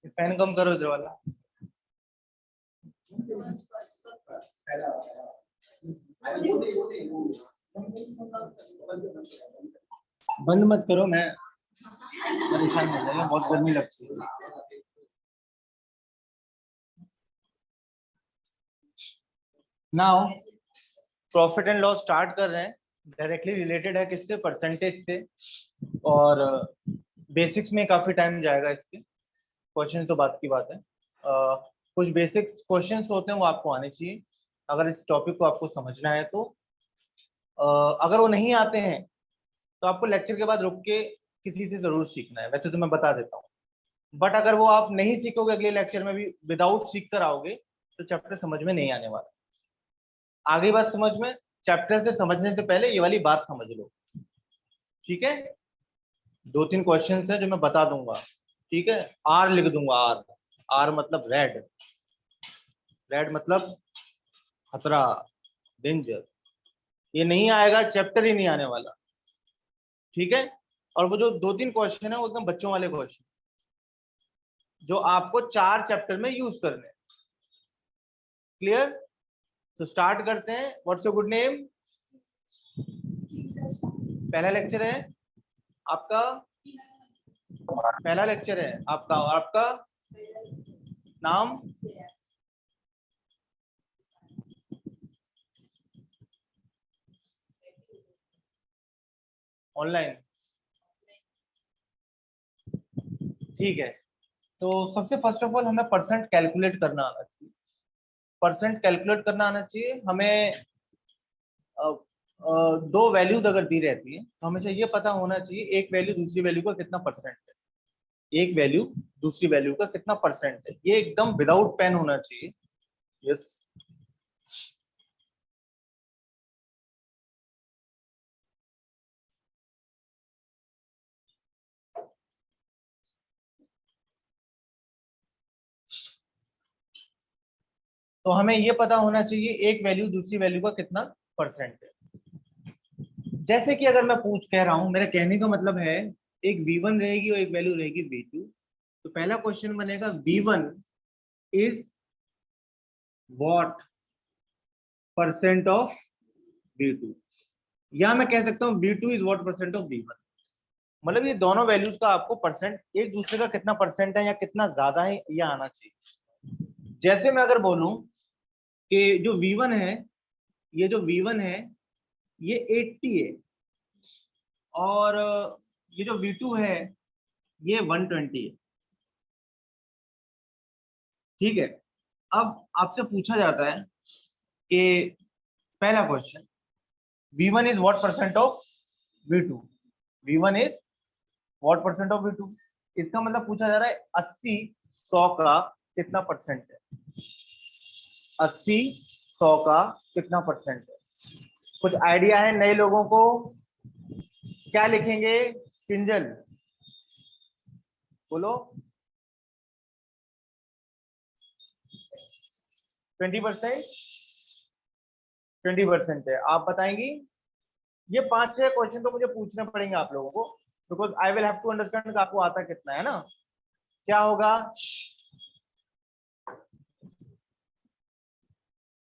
Fan कम करो इधर वाला। बंद मत करो, मैं परेशान हो जाएगा, बहुत गर्मी लगती है। Now profit and loss start कर रहे हैं। डायरेक्टली रिलेटेड है किससे? परसेंटेज से। और बेसिक्स में काफी टाइम जाएगा इसके। क्वेश्चन तो बात की बात है। कुछ बेसिक्स क्वेश्चंस होते हैं वो आपको आने चाहिए अगर इस टॉपिक को आपको समझना है तो। अगर वो नहीं आते हैं तो आपको लेक्चर के बाद रुक के किसी से जरूर सीखना है, वैसे तो मैं बता देता हूँ। बट अगर वो आप नहीं सीखोगे अगले लेक्चर में भी विदाउट सीख कर आओगे तो चैप्टर समझ में नहीं आने वाला। आगे बात समझ में, चैप्टर से समझने से पहले ये वाली बात समझ लो, ठीक है? 2-3 क्वेश्चंस है जो मैं बता दूंगा, ठीक है? आर लिख दूंगा, आर। आर मतलब रेड। रेड मतलब खतरा, डेंजर। ये नहीं आएगा, चैप्टर ही नहीं आने वाला, ठीक है? और वो जो 2-3 क्वेश्चन है वो एकदम बच्चों वाले क्वेश्चन जो आपको 4 चैप्टर में यूज करने हैं। क्लियर? तो स्टार्ट करते हैं। What's your good name? पहला लेक्चर है आपका, पहला लेक्चर है आपका। और आपका नाम? ऑनलाइन, ठीक है। तो सबसे फर्स्ट ऑफ ऑल हमें परसेंट कैलकुलेट करना आना चाहिए। परसेंट कैलकुलेट करना आना चाहिए हमें। दो वैल्यूज अगर दी रहती है तो हमेशा ये पता होना चाहिए एक वैल्यू दूसरी वैल्यू का कितना परसेंट है। एक वैल्यू दूसरी वैल्यू का कितना परसेंट है, ये एकदम विदाउट पेन होना चाहिए। यस। तो हमें ये पता होना चाहिए एक वैल्यू दूसरी वैल्यू का कितना परसेंट है। जैसे कि अगर मैं पूछ कह रहा हूं, मेरा कहने का मतलब है एक V1 रहेगी और एक वैल्यू रहेगी V2। तो पहला क्वेश्चन बनेगा V1 is what percent of V2, या मैं कह सकता हूं V2 is what percent of V1। मतलब ये दोनों वैल्यूज का आपको परसेंट एक दूसरे का कितना परसेंट है या कितना ज्यादा है ये आना चाहिए। जैसे मैं अगर बोलूं कि जो V1 है, ये जो V1 है ये 80 है, और ये जो V2 है ये 120 है, ठीक है? अब आपसे पूछा जाता है कि पहला question, V1 is what percent of V2। V1 is what percent of V2। इसका मतलब पूछा जा रहा है 80 100 का कितना परसेंट है। 80 100 का कितना परसेंट है? कुछ आइडिया है नए लोगों को? क्या लिखेंगे? किंजल बोलो। 20%? 20% है, आप बताएंगी? ये 5-6 क्वेश्चन तो मुझे पूछने पड़ेंगे आप लोगों को, because I will have to understand आपको आता कितना है ना। क्या होगा?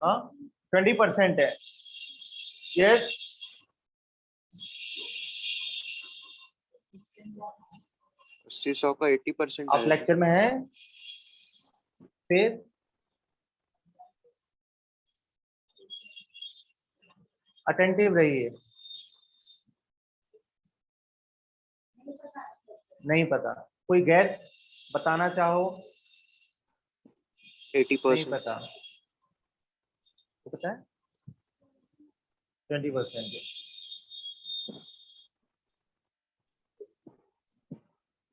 हाँ, 20% है। यस। 80-100 का 80% आप है। लेक्चर में हैं? फिर अटेंटिव रहिए। नहीं पता? कोई गैस बताना चाहो? नहीं 80%। पता? तो पता है 20% है।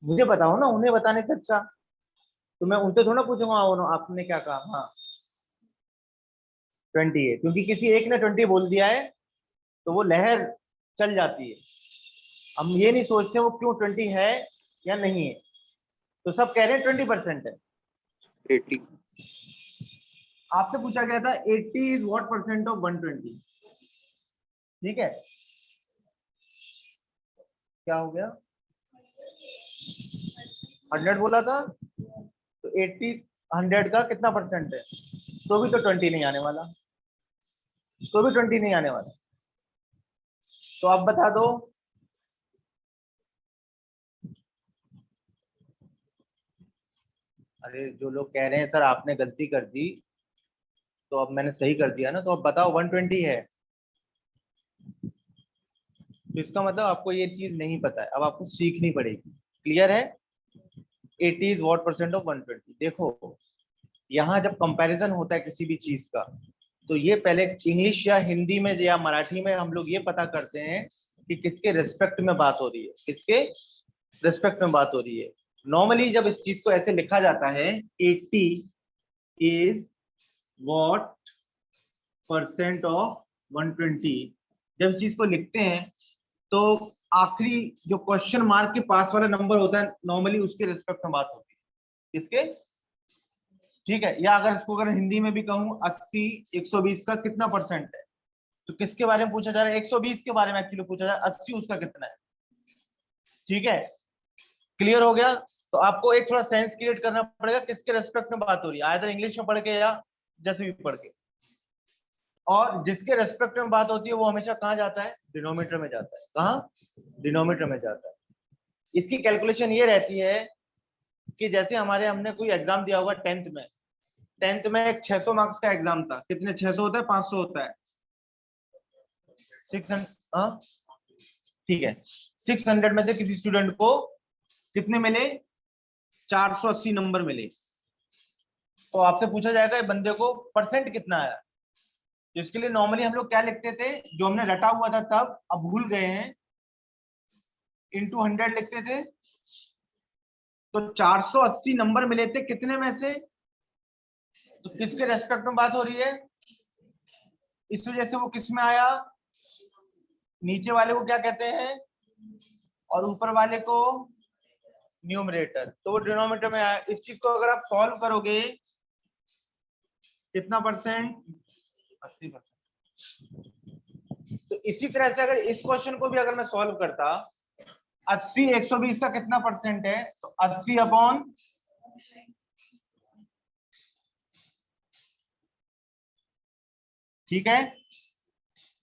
मुझे बताओ ना, उन्हें बताने से अच्छा तो मैं उनसे थोड़ा पूछूंगा आपने क्या कहा। हाँ 20 है, क्योंकि किसी एक ने 20 बोल दिया है तो वो लहर चल जाती है। हम ये नहीं सोचते वो क्यों 20 है या नहीं है। तो सब कह रहे हैं 20% है। 80। आपसे पूछा गया था 80 इज व्हाट परसेंट ऑफ 120, ठीक है? क्या हो गया? 100 बोला था? 80 100 का कितना परसेंट है, तो भी तो 20 नहीं आने वाला, तो भी 20 नहीं आने वाला। तो आप बता दो। अरे जो लोग कह रहे हैं सर आपने गलती कर दी, तो अब मैंने सही कर दिया ना, तो अब बताओ 120 है। तो इसका मतलब आपको ये चीज नहीं पता है, अब आपको सीखनी पड़ेगी। क्लियर है? 80 इज व्हाट परसेंट ऑफ 120। देखो यहाँ जब कंपैरिजन होता है किसी भी चीज का, तो ये पहले इंग्लिश या हिंदी में या मराठी में हम लोग ये पता करते हैं कि किसके रिस्पेक्ट में बात हो रही है, किसके रिस्पेक्ट में बात हो रही है। नॉर्मली जब इस चीज को ऐसे लिखा जाता है 80 इज व्हाट परसेंट ऑफ 120, जब इस चीज को लिखते हैं तो आखिरी जो क्वेश्चन मार्क के पास वाला नंबर होता है नॉर्मली उसके रिस्पेक्ट में बात होती है। किसके? ठीक है। या अगर इसको अगर हिंदी में भी कहूं 80 120 का कितना परसेंट है, तो किसके बारे में पूछा जा रहा है? 120 के बारे में एक्चुअली पूछा जा रहा है, 80 उसका कितना है। ठीक है, क्लियर हो गया? तो आपको एक थोड़ा सेंस क्रिएट करना पड़ेगा किसके रेस्पेक्ट में बात हो रही है, आइदर इंग्लिश में पढ़ के या जैसे भी पढ़ के। और जिसके रेस्पेक्ट में बात होती है वो हमेशा कहाँ जाता है? डिनोमीटर में जाता है। कहाँ? डिनोमीटर में जाता है। इसकी कैलकुलेशन ये रहती है कि जैसे हमने कोई एग्जाम दिया होगा 10th में एक 600 मार्क्स का एग्जाम था। कितने 600 होता है? 500 होता है? 600। हाँ ठीक है, 600 में से किसी स्टूडेंट को कितने मिले? 480 नंबर मिले। तो आपसे पूछा जाएगा बंदे को परसेंट कितना आया। तो इसके लिए नॉर्मली हम लोग क्या लिखते थे, जो हमने रटा हुआ था तब, अब भूल गए हैं, इंटू 100 लिखते थे। तो 480 नंबर मिले थे कितने में से, तो किसके रेस्पेक्ट में बात हो रही है, इस वजह से वो किस में आया, नीचे वाले को क्या कहते हैं और ऊपर वाले को न्यूमरेटर, तो वो डिनोमिनेटर में आया। इस चीज को अगर आप सॉल्व करोगे कितना परसेंट, 80%। तो इसी तरह से अगर इस क्वेश्चन को भी अगर मैं सॉल्व करता, 80 120 का कितना परसेंट है, तो 80 अपॉन, ठीक है,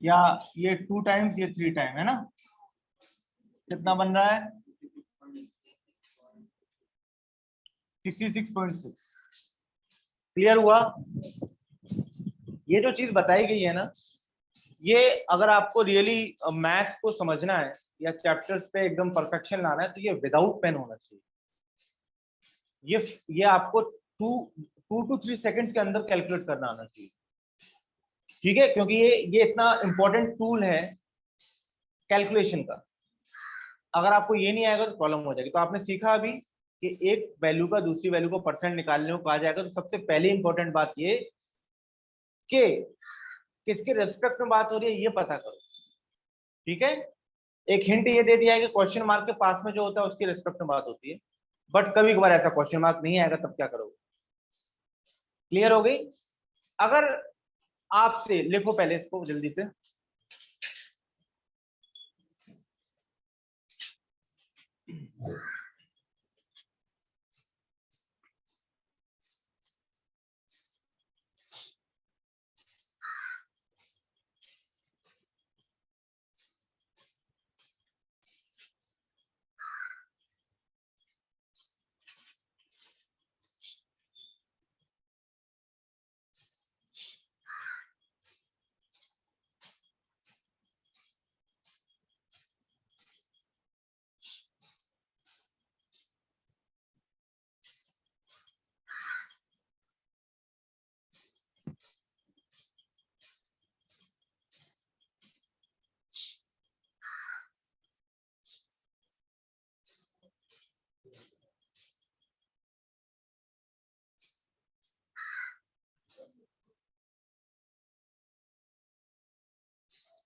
या ये 2 टाइम्स ये 3 टाइम है ना, कितना बन रहा है 66.6। क्लियर हुआ? ये जो चीज बताई गई है ना, ये अगर आपको रियली मैथ्स को समझना है या चैप्टर्स पे एकदम परफेक्शन लाना है, तो ये विदाउट पेन होना चाहिए। ये आपको 2 to 3 सेकंड्स के अंदर कैलकुलेट करना आना चाहिए। ठीक है, क्योंकि ये इतना इंपॉर्टेंट टूल है कैलकुलेशन का। अगर आपको ये नहीं आएगा तो प्रॉब्लम हो जाएगी। तो आपने सीखा अभी कि एक वैल्यू का दूसरी वैल्यू को परसेंट निकालने को कहा जाएगा, तो सबसे पहले इंपॉर्टेंट बात ये कि किसके रेस्पेक्ट में बात हो रही है ये पता करो। ठीक है, एक हिंट ये दे दिया है कि क्वेश्चन मार्क के पास में जो होता है उसके रिस्पेक्ट में बात होती है, बट कभी कभार ऐसा क्वेश्चन मार्क नहीं आएगा, तब क्या करोगे? क्लियर हो गई? अगर आपसे लिखो पहले इसको जल्दी से,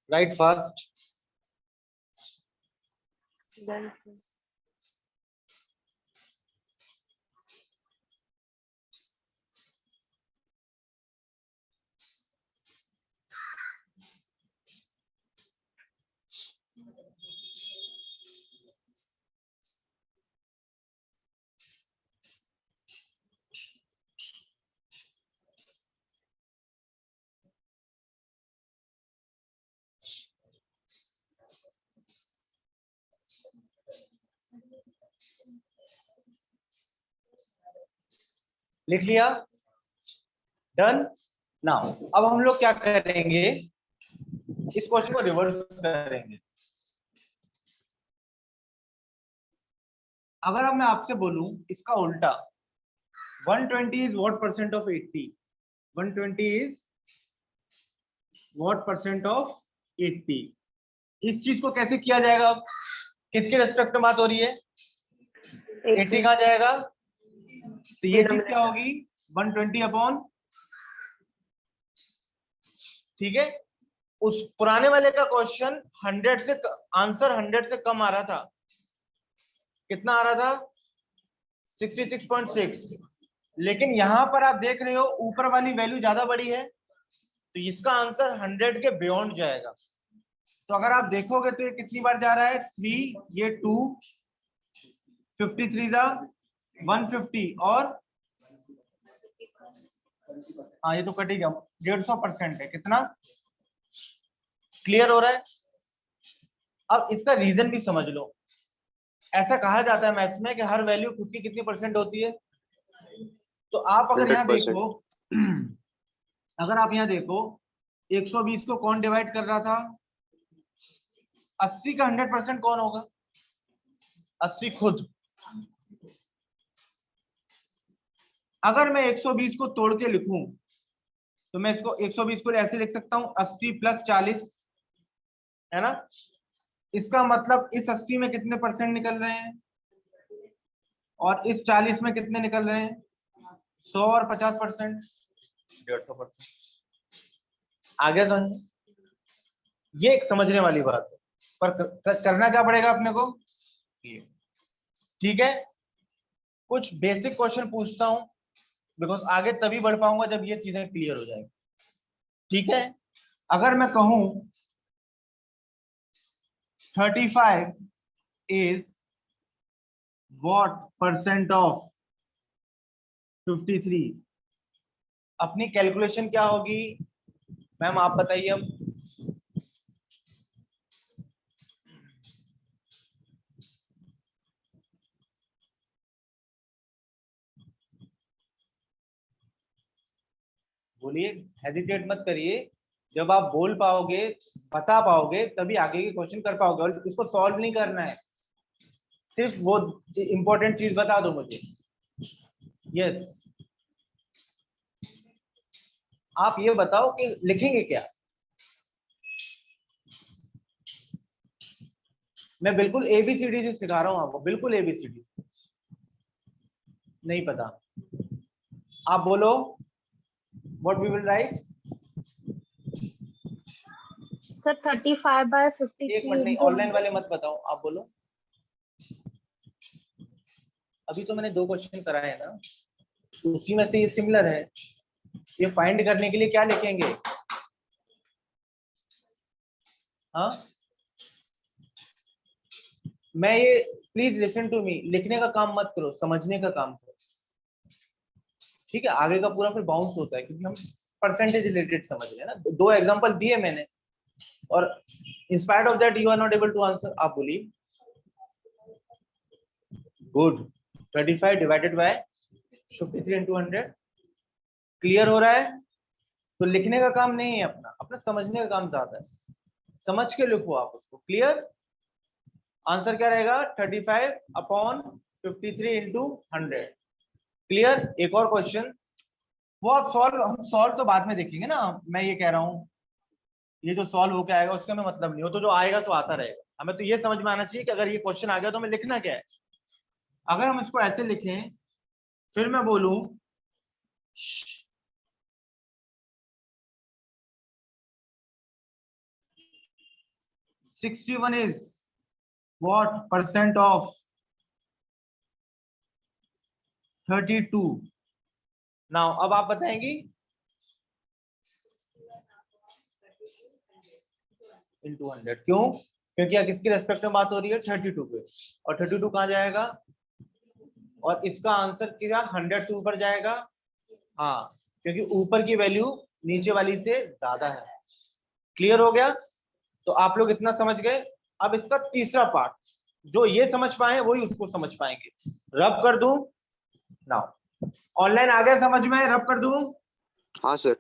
राइट फास्ट। लिख लिया, डन। नाउ अब हम लोग क्या करेंगे, इस क्वेश्चन को रिवर्स करेंगे। अगर अब मैं आपसे बोलूं इसका उल्टा, 120 is what percent of 80? 120 is what percent of 80? इस चीज को कैसे किया जाएगा? अब किसके रेस्पेक्ट में बात हो रही है? 80 कहाँ जाएगा? तो ये चीज क्या होगी? 120 अपॉन, ठीक है। उस पुराने वाले का क्वेश्चन 100 से आंसर 100 से कम आ रहा था। कितना आ रहा था? 66.6। लेकिन यहां पर आप देख रहे हो ऊपर वाली वैल्यू ज्यादा बड़ी है, तो इसका आंसर 100 के बियॉन्ड जाएगा। तो अगर आप देखोगे तो ये कितनी बार जा रहा है? 3, ये 2, 53 था 150 और हाँ ये तो कट ही गया, 150% है। कितना? क्लियर हो रहा है? अब इसका रीजन भी समझ लो। ऐसा कहा जाता है मैथ्स में कि हर वैल्यू खुद की कितनी परसेंट होती है। तो आप अगर यहाँ 100%। देखो, अगर आप यहाँ देखो 120 को कौन डिवाइड कर रहा था? 80 का 100% कौन होगा? 80 खुद। अगर मैं 120 को तोड़ के लिखूं तो मैं इसको 120 को ऐसे लिख सकता हूं 80 + 40, है ना। इसका मतलब इस 80 में कितने परसेंट निकल रहे हैं और इस 40 में कितने निकल रहे हैं? 100 और 50%, 150%। आगे समझ, ये एक समझने वाली बात है, पर करना क्या पड़ेगा अपने को? ठीक है। कुछ बेसिक क्वेश्चन पूछता हूं, बिकॉज आगे तभी बढ़ पाऊंगा जब ये चीजें क्लियर हो जाएंगी। ठीक है। अगर मैं कहूं 35 is what percent of 53, अपनी कैलकुलेशन क्या होगी मैम आप बताइए। अब बोलिए, हेजिटेट मत करिए। जब आप बोल पाओगे, बता पाओगे, तभी आगे के क्वेश्चन कर पाओगे। और इसको सॉल्व नहीं करना है, सिर्फ वो इंपॉर्टेंट चीज बता दो मुझे। यस, आप ये बताओ कि लिखेंगे क्या। मैं बिल्कुल ABCD से सिखा रहा हूं आपको, बिल्कुल ABCD। नहीं पता? आप बोलो, what we will write. Sir 35/53। एक मिनट, नहीं ऑनलाइन वाले मत बताओ, आप बोलो। अभी तो मैंने 2 क्वेश्चन कराए हैं ना, उसी में से ये सिमिलर है। ये फाइंड करने के लिए क्या लिखेंगे? हाँ, मैं ये, प्लीज लिसन टू मी, लिखने का काम मत करो, समझने का काम करो। ठीक है, आगे का पूरा फिर बाउंस होता है, क्योंकि हम परसेंटेज रिलेटेड समझ रहे हैं ना। 2 एग्जांपल दिए मैंने, और in spite of that you are not able to answer. आप बोलिए। Good. 35 divided by 53 into 100। Clear हो रहा है? तो लिखने का काम नहीं है अपना, अपना समझने का काम ज्यादा है। समझ के लिखो आप उसको। क्लियर? आंसर क्या रहेगा? 35/53 into 100। क्लियर? एक और क्वेश्चन, वो आप हम सॉल्व तो बाद में देखेंगे ना। मैं ये कह रहा हूँ, ये जो सॉल्व होके आएगा उसका मैं मतलब नहीं हो, तो जो आएगा सो आता रहेगा। हमें तो ये समझ में आना चाहिए कि अगर ये क्वेश्चन आ गया तो हमें लिखना क्या है। अगर हम इसको ऐसे लिखें, फिर मैं बोलूं 61 is what percent of 32। Now अब आप बताएंगी into 100। क्यों? क्योंकि किसके रेस्पेक्ट में बात हो रही है? 32 पे। और 32 कहाँ जाएगा? और इसका आंसर क्या 100 से ऊपर जाएगा? हाँ, क्योंकि ऊपर की वैल्यू नीचे वाली से ज्यादा है। क्लियर हो गया? तो आप लोग इतना समझ गए। अब इसका तीसरा पार्ट, जो ये समझ पाए वही उसको समझ पाएंगे। रब कर दूं? नाउ ऑनलाइन आ गया समझ में? रब कर दूं? हाँ सर।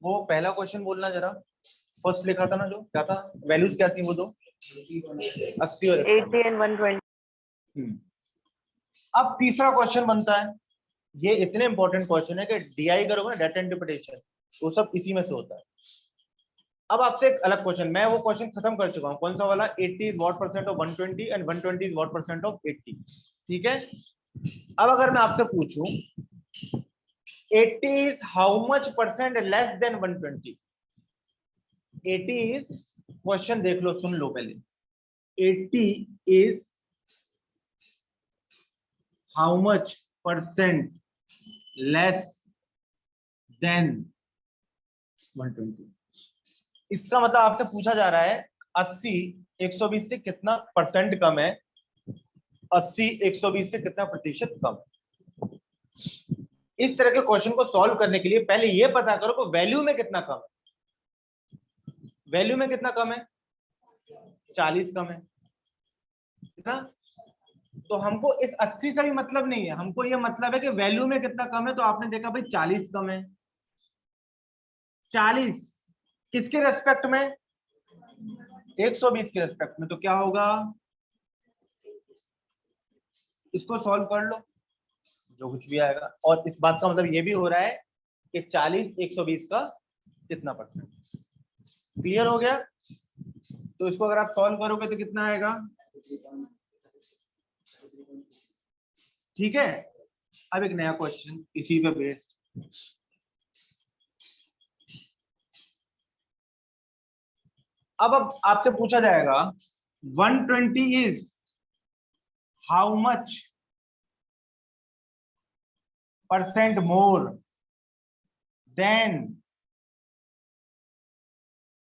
वो पहला क्वेश्चन बोलना जरा, फर्स्ट लिखा था ना जो, क्या था, वैल्यूज क्या थी वो दो? 80 और 80 and 120. अब तीसरा क्वेश्चन बनता है, ये इतने इंपॉर्टेंट क्वेश्चन है कि डीआई करोगे ना, डाटा इंटरप्रिटेशन, वो सब इसी में से होता है। अब आपसे एक अलग क्वेश्चन, मैं वो क्वेश्चन खत्म कर चुका हूं, कौन सा वाला, 80 is what percent of 120 and 120 is what percent of 80, ठीक है। अब अगर मैं आपसे पूछूं 80 is how much percent less than 120? 80 is, question देख लो, सुन लो पहले, 80 is how much percent less than 120? इसका मतलब आपसे पूछा जा रहा है 80 120 से कितना परसेंट कम है, 80 120 से कितना प्रतिशत कम। इस तरह के क्वेश्चन को सॉल्व करने के लिए पहले ये पता करो कि वैल्यू में कितना कम है। वैल्यू में कितना कम है? 40 कम है ना। तो हमको इस 80 से भी मतलब नहीं है, हमको ये मतलब है कि वैल्यू में कितना कम है। तो आपने देखा भाई 40 कम है, 40 किसके रेस्पेक्ट में? 120 के रेस्पेक्ट में। तो क्या होगा, इसको सॉल्व कर लो, जो कुछ भी आएगा। और इस बात का मतलब ये भी हो रहा है कि 40 120 का कितना परसेंट। क्लियर हो गया? तो इसको अगर आप सॉल्व करोगे तो कितना आएगा, ठीक है। अब एक नया क्वेश्चन इसी पे बेस्ड, अब आपसे पूछा जाएगा 120 is how much percent more than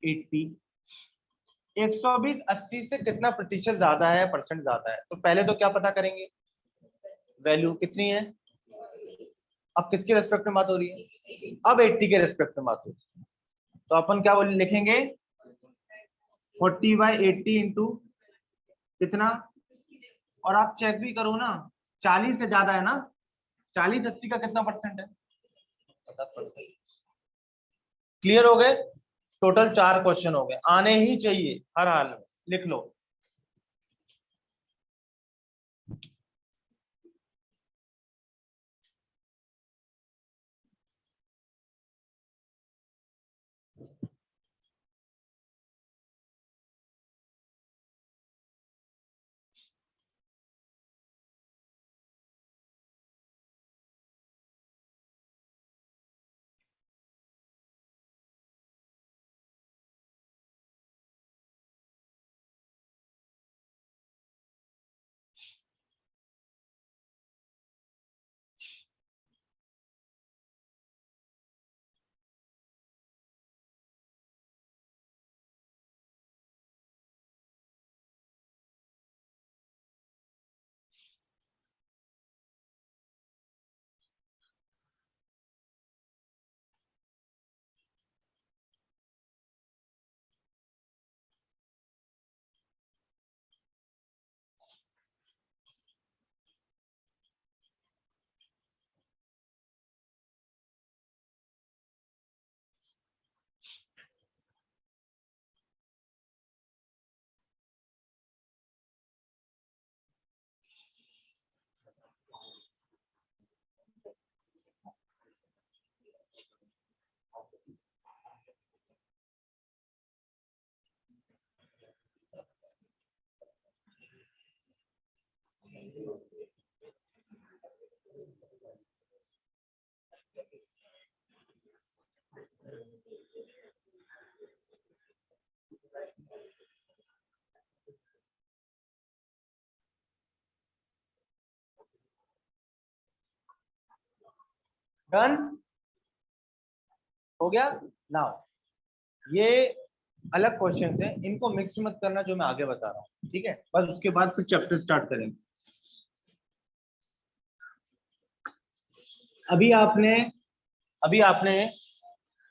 80? 120 80 से कितना प्रतिशत ज्यादा है, परसेंट ज्यादा है। तो पहले तो क्या पता करेंगे, वैल्यू कितनी है। अब किसके रेस्पेक्ट में बात हो रही है? अब 80 के रेस्पेक्ट में बात हो रही है। तो अपन क्या लिखेंगे, 40/80 इंटू कितना, और आप चेक भी करो ना, 40 से ज्यादा है ना, 40 80 का कितना परसेंट है, 50%। क्लियर हो गए? टोटल 4 क्वेश्चन हो गए, आने ही चाहिए हर हाल में, लिख लो। डन हो गया। नाउ ये अलग क्वेश्चन है, इनको मिक्स मत करना जो मैं आगे बता रहा हूँ, ठीक है। बस उसके बाद फिर चैप्टर स्टार्ट करेंगे। अभी आपने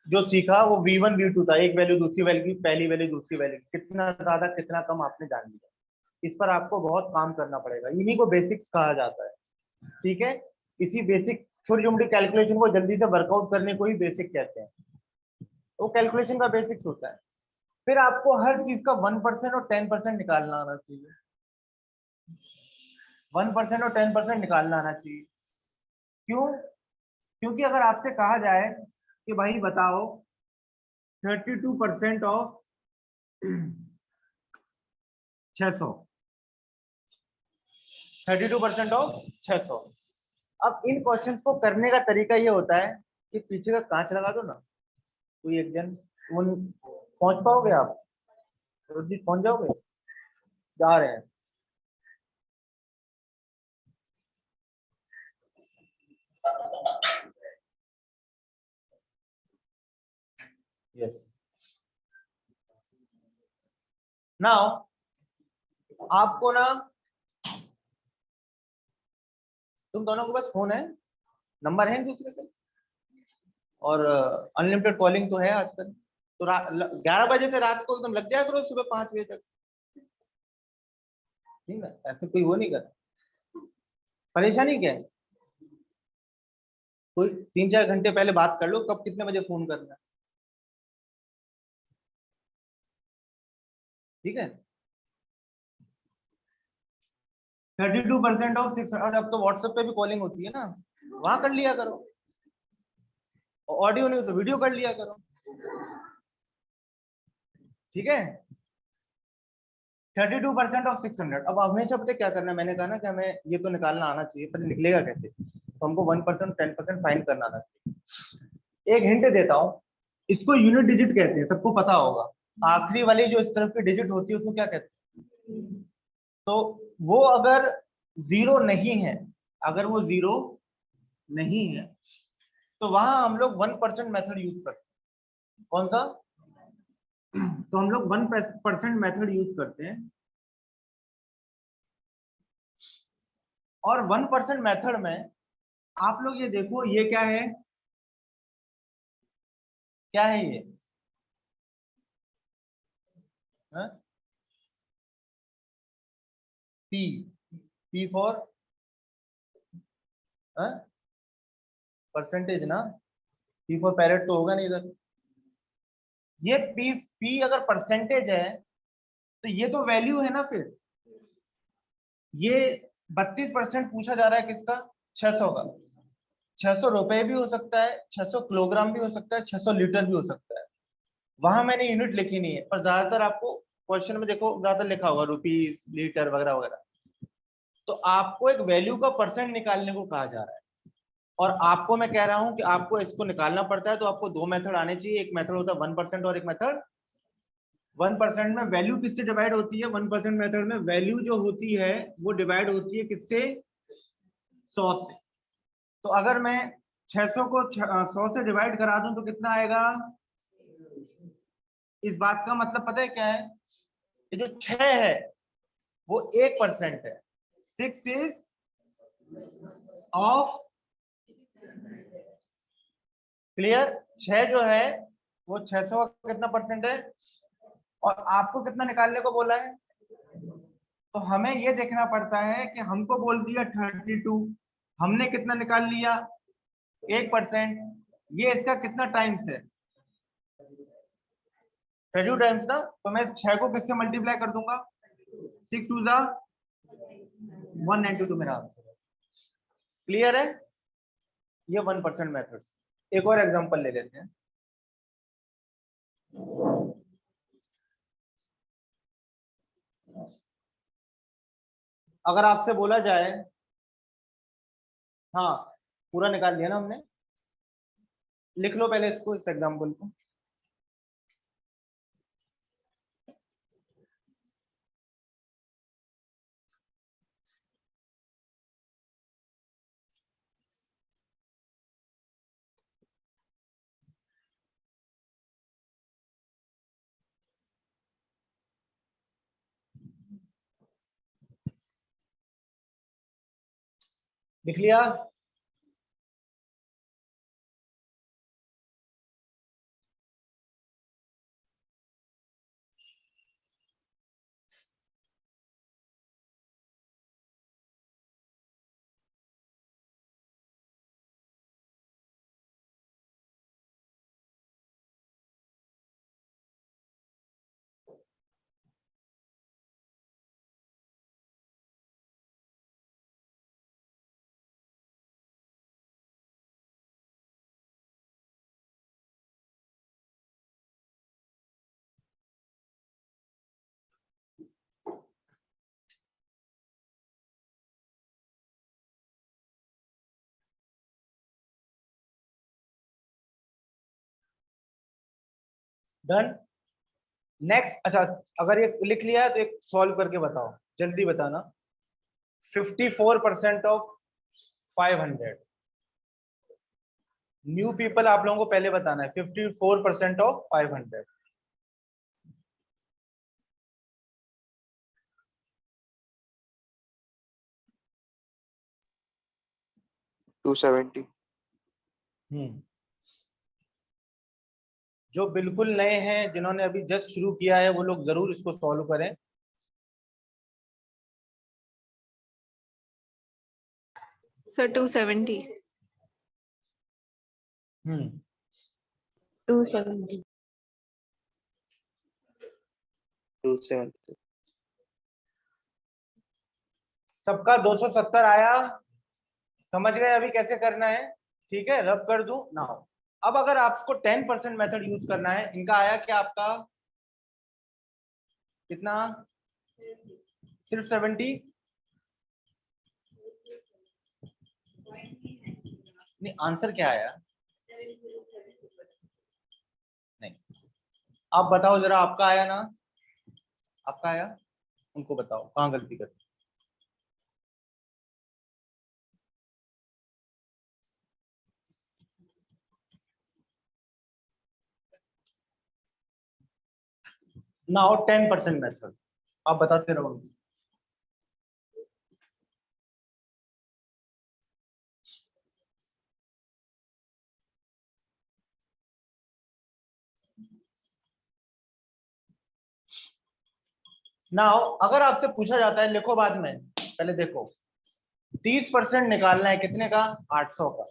जो सीखा वो V1 V2 था, एक वैल्यू दूसरी वैल्यू, पहली वैल्यू दूसरी वैल्यू, कितना ज्यादा कितना कम आपने जान लिया। इस पर आपको बहुत काम करना पड़ेगा, इन्हीं को बेसिक्स कहा जाता है। ठीक है, इसी बेसिक छोटी छोटी कैलकुलेशन को जल्दी से वर्कआउट करने को ही बेसिक कहते हैं। वो कैलकुलेशन का बेसिक्स होता है। फिर आपको हर चीज का 1% और 10% निकालना आना चाहिए। 1% और 10% निकालना आना चाहिए। क्यों? क्योंकि अगर आपसे कहा जाए कि भाई बताओ 32% ऑफ 600, 32% ऑफ 600। अब इन क्वेश्चंस को करने का तरीका ये होता है कि पीछे का कांच लगा दो ना, कोई एक जन उन पहुंच पाओगे आप, पहुंच जाओगे, जा रहे हैं। यस, नाउ आपको ना, तुम दोनों के पास फोन है, नंबर है एक दूसरे के, और अनलिमिटेड कॉलिंग तो है आजकल, तो 11 बजे से रात को एकदम लग जाया करो सुबह 5 बजे तक। ठीक है, ऐसे कोई वो नहीं कर, परेशानी क्या है? कोई 3-4 घंटे पहले बात कर लो कब कितने बजे फोन करना है। ठीक है, 32% ऑफ 6, और अब तो व्हाट्सएप पे भी कॉलिंग होती है ना, वहां कर लिया करो। ऑडियो नहीं हो तो वीडियो कर लिया करो। ठीक है, 32% ऑफ 600। अब हमेशा पता क्या करना है, मैंने कहा ना कि हमें ये तो निकालना आना चाहिए, पर निकलेगा कैसे, तो हमको 1% 10% फाइंड करना आना चाहिए। एक हिंट देता हूँ, इसको यूनिट डिजिट कहते हैं, सबको पता होगा। आखिरी वाली जो इस तरफ की डिजिट होती है उसको क्या कहते हैं? तो वो अगर जीरो नहीं है, अगर वो जीरो नहीं है, तो वहां हम लोग 1% मेथड यूज करते हैं। कौन सा? तो हम लोग 1% मेथड यूज करते हैं, और 1% मेथड में आप लोग ये देखो, ये क्या है, क्या है ये? पी, पी फॉर परसेंटेज ना, पी फॉर पैरेट तो होगा नहीं इधर। ये पी, पी अगर परसेंटेज है तो ये तो वैल्यू है ना। फिर ये 32% पूछा जा रहा है किसका? 600 का। 600 रुपए भी हो सकता है, 600 किलोग्राम भी हो सकता है, 600 लीटर भी हो सकता है। वहां मैंने यूनिट लिखी नहीं है, पर ज्यादातर आपको क्वेश्चन में देखो ज्यादातर लिखा होगा रुपीस, लीटर वगैरह वगैरह। तो आपको एक वैल्यू का परसेंट निकालने को कहा जा रहा है, और आपको मैं कह रहा हूं कि आपको इसको निकालना पड़ता है, तो आपको दो मेथड आने चाहिए। एक मेथड होता है 1% और एक मेथड 1%। में वैल्यू किससे डिवाइड होती है? 1% मेथड में वैल्यू जो होती है वो डिवाइड होती है किससे? 100 से। तो अगर मैं 600 को 100 से डिवाइड करा दूं तो कितना आएगा? इस बात का मतलब पता है क्या है? ये जो 6 है वो 1% है। 6 इज ऑफ, क्लियर? 6 जो है वो 600 का कितना परसेंट है, और आपको कितना निकालने को बोला है? तो हमें ये देखना पड़ता है कि हमको बोल दिया 32, हमने कितना निकाल लिया? 1%। ये इसका कितना टाइम्स है? 32 टाइम्स ना, तो मैं इस 6 को किससे मल्टीप्लाई कर दूंगा? 6 2 जा 192 मेरा आंसर है। क्लियर है? ये 1% मेथड्स। एक और एग्जांपल ले लेते हैं। अगर आपसे बोला जाए, हाँ पूरा निकाल लिया ना हमने, लिख लो पहले इसको, इस एग्जांपल को। लिख लिया? डन। नेक्स्ट, अच्छा अगर ये लिख लिया है तो एक सॉल्व करके बताओ, जल्दी बताना। 54% ऑफ 500। न्यू पीपल आप लोगों को पहले बताना है। 54% ऑफ 500। 270। जो बिल्कुल नए हैं, जिन्होंने अभी जस्ट शुरू किया है, वो लोग जरूर इसको सॉल्व करें। सर 270। 270. 270। सबका 270 आया। समझ गए अभी कैसे करना है? ठीक है, रब कर दूं ना। अब अगर आपको 10% मेथड यूज करना है, इनका आया क्या आपका? कितना? सिर्फ 70? नहीं, आंसर क्या आया? नहीं, आप बताओ जरा, आपका आया ना? आपका आया? उनको बताओ कहाँ गलती कर। नाउ 10% मेथड आप बताते रहो। नाउ अगर आपसे पूछा जाता है, लिखो बाद में, पहले देखो। 30% निकालना है, कितने का? 800 का।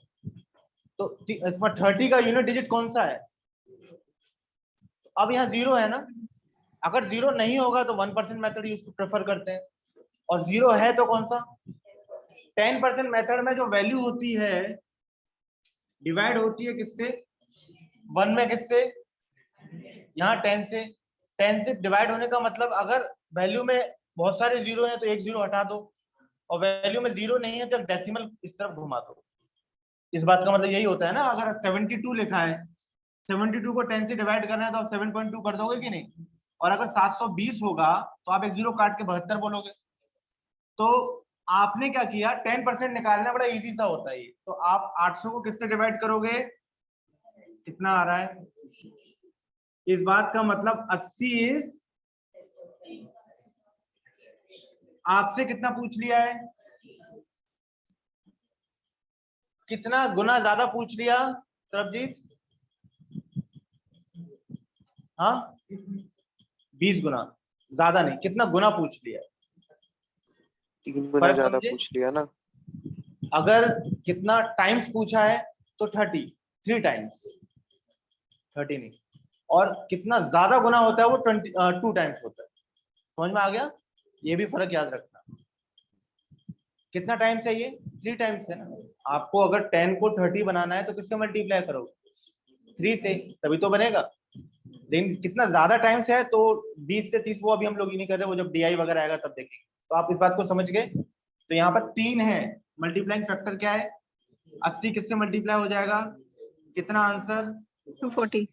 तो इसमें 30 का यूनिट डिजिट कौन सा है? अब यहाँ जीरो है ना। अगर जीरो नहीं होगा तो 1% मेथड यूज प्रेफर करते हैं, और जीरो है तो कौन सा? 10% मेथड में जो वैल्यू होती है, डिवाइड होती है किससे? 1 में किससे? यहाँ 10 से। 10 से डिवाइड होने का मतलब, अगर वैल्यू में बहुत सारे जीरो हैं तो एक जीरो हटा दो, और वैल्यू में जीरो नहीं है तो डेसिमल इस तरफ घुमा दो। इस बात का मतलब यही होता है ना। अगर 72 लिखा है, 72 को 10 से डिवाइड करना है तो आप 7.2 कर दोगे कि नहीं? और अगर 720 होगा तो आप एक जीरो काट के 72 बोलोगे। तो आपने क्या किया, 10% निकालना बड़ा इजी सा होता है ये। तो आप 800 को किससे डिवाइड करोगे? कितना आ रहा है? इस बात का मतलब 80 इज, आपसे कितना पूछ लिया है? कितना गुना ज्यादा पूछ लिया सरबजीत? हाँ, 20 गुना ज्यादा नहीं, कितना गुना पूछ लिया? 3 गुना फर्क ज्यादा समझे? पूछ लिया ना। अगर कितना टाइम्स पूछा है तो 30, 3 टाइम्स, 30 नहीं। और कितना ज्यादा गुना होता है वो 2 टाइम्स होता है। समझ में आ गया? ये भी फर्क याद रखना। कितना टाइम्स है ये? 3 टाइम्स है ना। आपको अगर 10 को 30 बनाना है तो किससे मल्टीप्लाई करोगे? 3 से, तभी तो बनेगा। लेकिन कितना ज्यादा टाइम्स है तो 20 से 30, वो अभी हम लोग ये नहीं कर रहे, वो जब डीआई वगैरह आएगा तब देखेंगे। तो आप इस बात को समझ गए? तो यहाँ पर 3 है, मल्टीप्लाइंग फैक्टर क्या है? 80 किससे मल्टीप्लाई हो जाएगा? कितना आंसर? 240।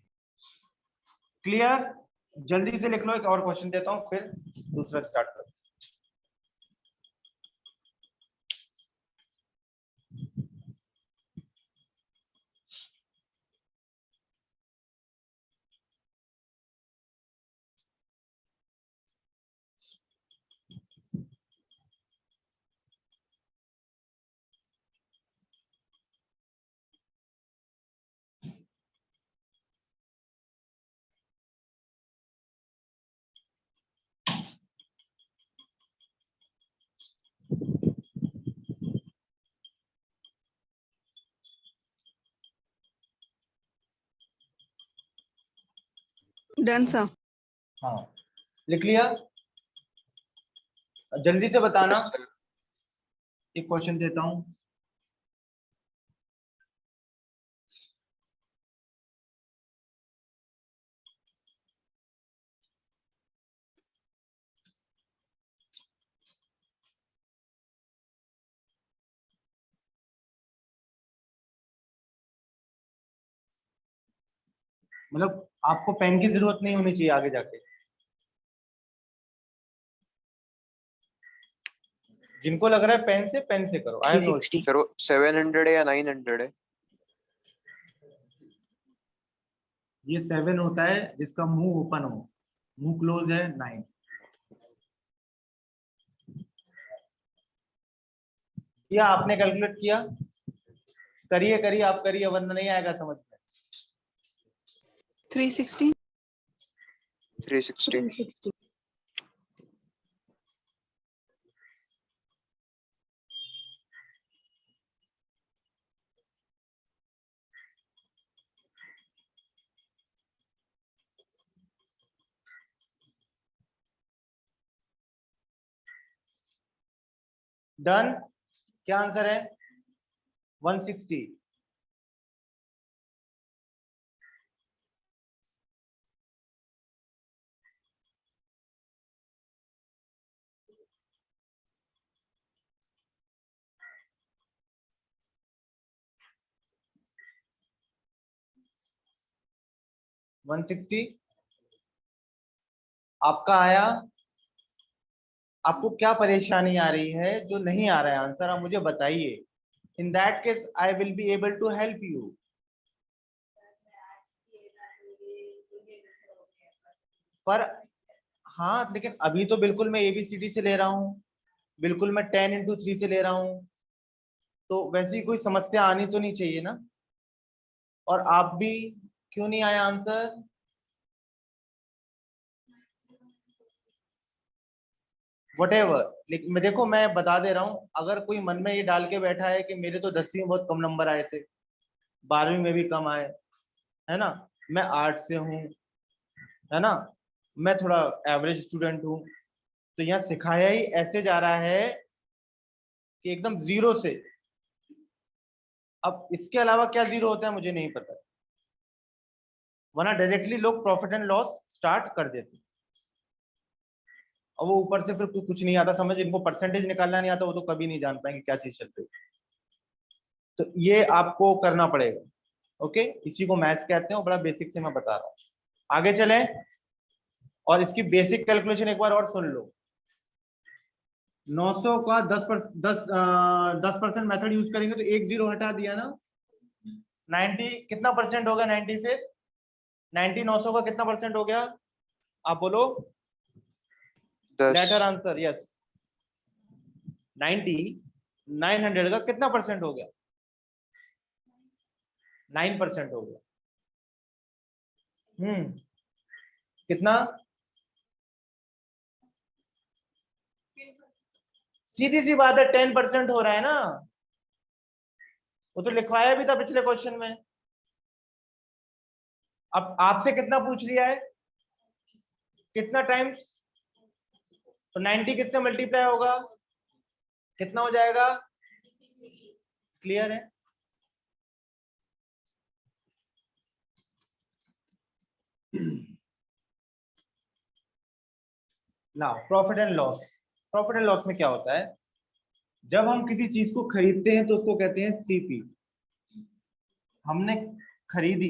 क्लियर? जल्दी से लिख लो, एक और क्वेश्चन देता हूँ फिर दूसरा स्टार्ट करो। Done sir. हाँ, लिख लिया? जल्दी से बताना। Yes sir. एक क्वेश्चन देता हूँ। मतलब आपको पेन की जरूरत नहीं होनी चाहिए आगे जाके। जिनको लग रहा है पेन से करो, I have no issue. 360. Sir वो 700 है या 900 है? ये 7 होता है जिसका मुंह ओपन हो, मुंह क्लोज है 9। या आपने कैलकुलेट किया? करिए करिए, आप करिए, वरना नहीं आएगा समझ में। 360. 360. 360. डन। क्या आंसर है? 160। आपका आया? आपको क्या परेशानी आ रही है जो नहीं आ रहा है आंसर, आप मुझे बताइए। In that case I will be able to help you. पर हाँ, लेकिन अभी तो बिल्कुल मैं ABCD से ले रहा हूँ, बिल्कुल मैं 10 × 3 से ले रहा हूँ, तो वैसी कोई समस्या आनी तो नहीं चाहिए ना। और आप भी क्यों नहीं आया आंसर? वटेवर। लेकिन मैं देखो, मैं बता दे रहा हूँ, अगर कोई मन में ये डाल के बैठा है कि मेरे तो 10वीं में बहुत कम नंबर आए थे, 12वीं में भी कम आए, है ना, मैं आर्ट से हूँ, है ना, मैं थोड़ा एवरेज स्टूडेंट हूँ, तो यहाँ सिखाया ही ऐसे जा रहा है कि एकदम जीरो से। अब इसके अलावा क्या जीरो होता है मुझे नहीं पता, वरना डायरेक्टली लोग प्रॉफिट एंड लॉस स्टार्ट कर देते, और वो ऊपर से फिर कुछ नहीं आता समझ, इनको परसेंटेज निकालना नहीं आता, वो तो कभी नहीं जान पाएंगे क्या चीज चल रही है। तो ये आपको करना पड़ेगा। ओके, इसी को मैथ्स कहते हैं, और बड़ा बेसिक से मैं बता रहा हूँ। आगे चले, और इसकी बेसिक कैलकुलेशन एक बार और सुन लो। 900 का 10% मेथड यूज करेंगे तो एक जीरो हटा दिया ना। 90 कितना परसेंट हो गया? 90 से 90 900 का कितना परसेंट हो गया? आप बोलो। 10. Letter answer yes. 90 900 का कितना परसेंट हो गया? 9% हो गया। कितना? सीधी सी बात है, 10% हो रहा है ना, वो तो लिखवाया भी था पिछले क्वेश्चन में। अब आपसे कितना पूछ लिया है, कितना टाइम्स, तो 90 किससे मल्टीप्लाई होगा, कितना हो जाएगा? क्लियर है? ना profit and loss. Profit and loss में क्या होता है, जब हम किसी चीज को खरीदते हैं तो उसको कहते हैं CP। हमने खरीदी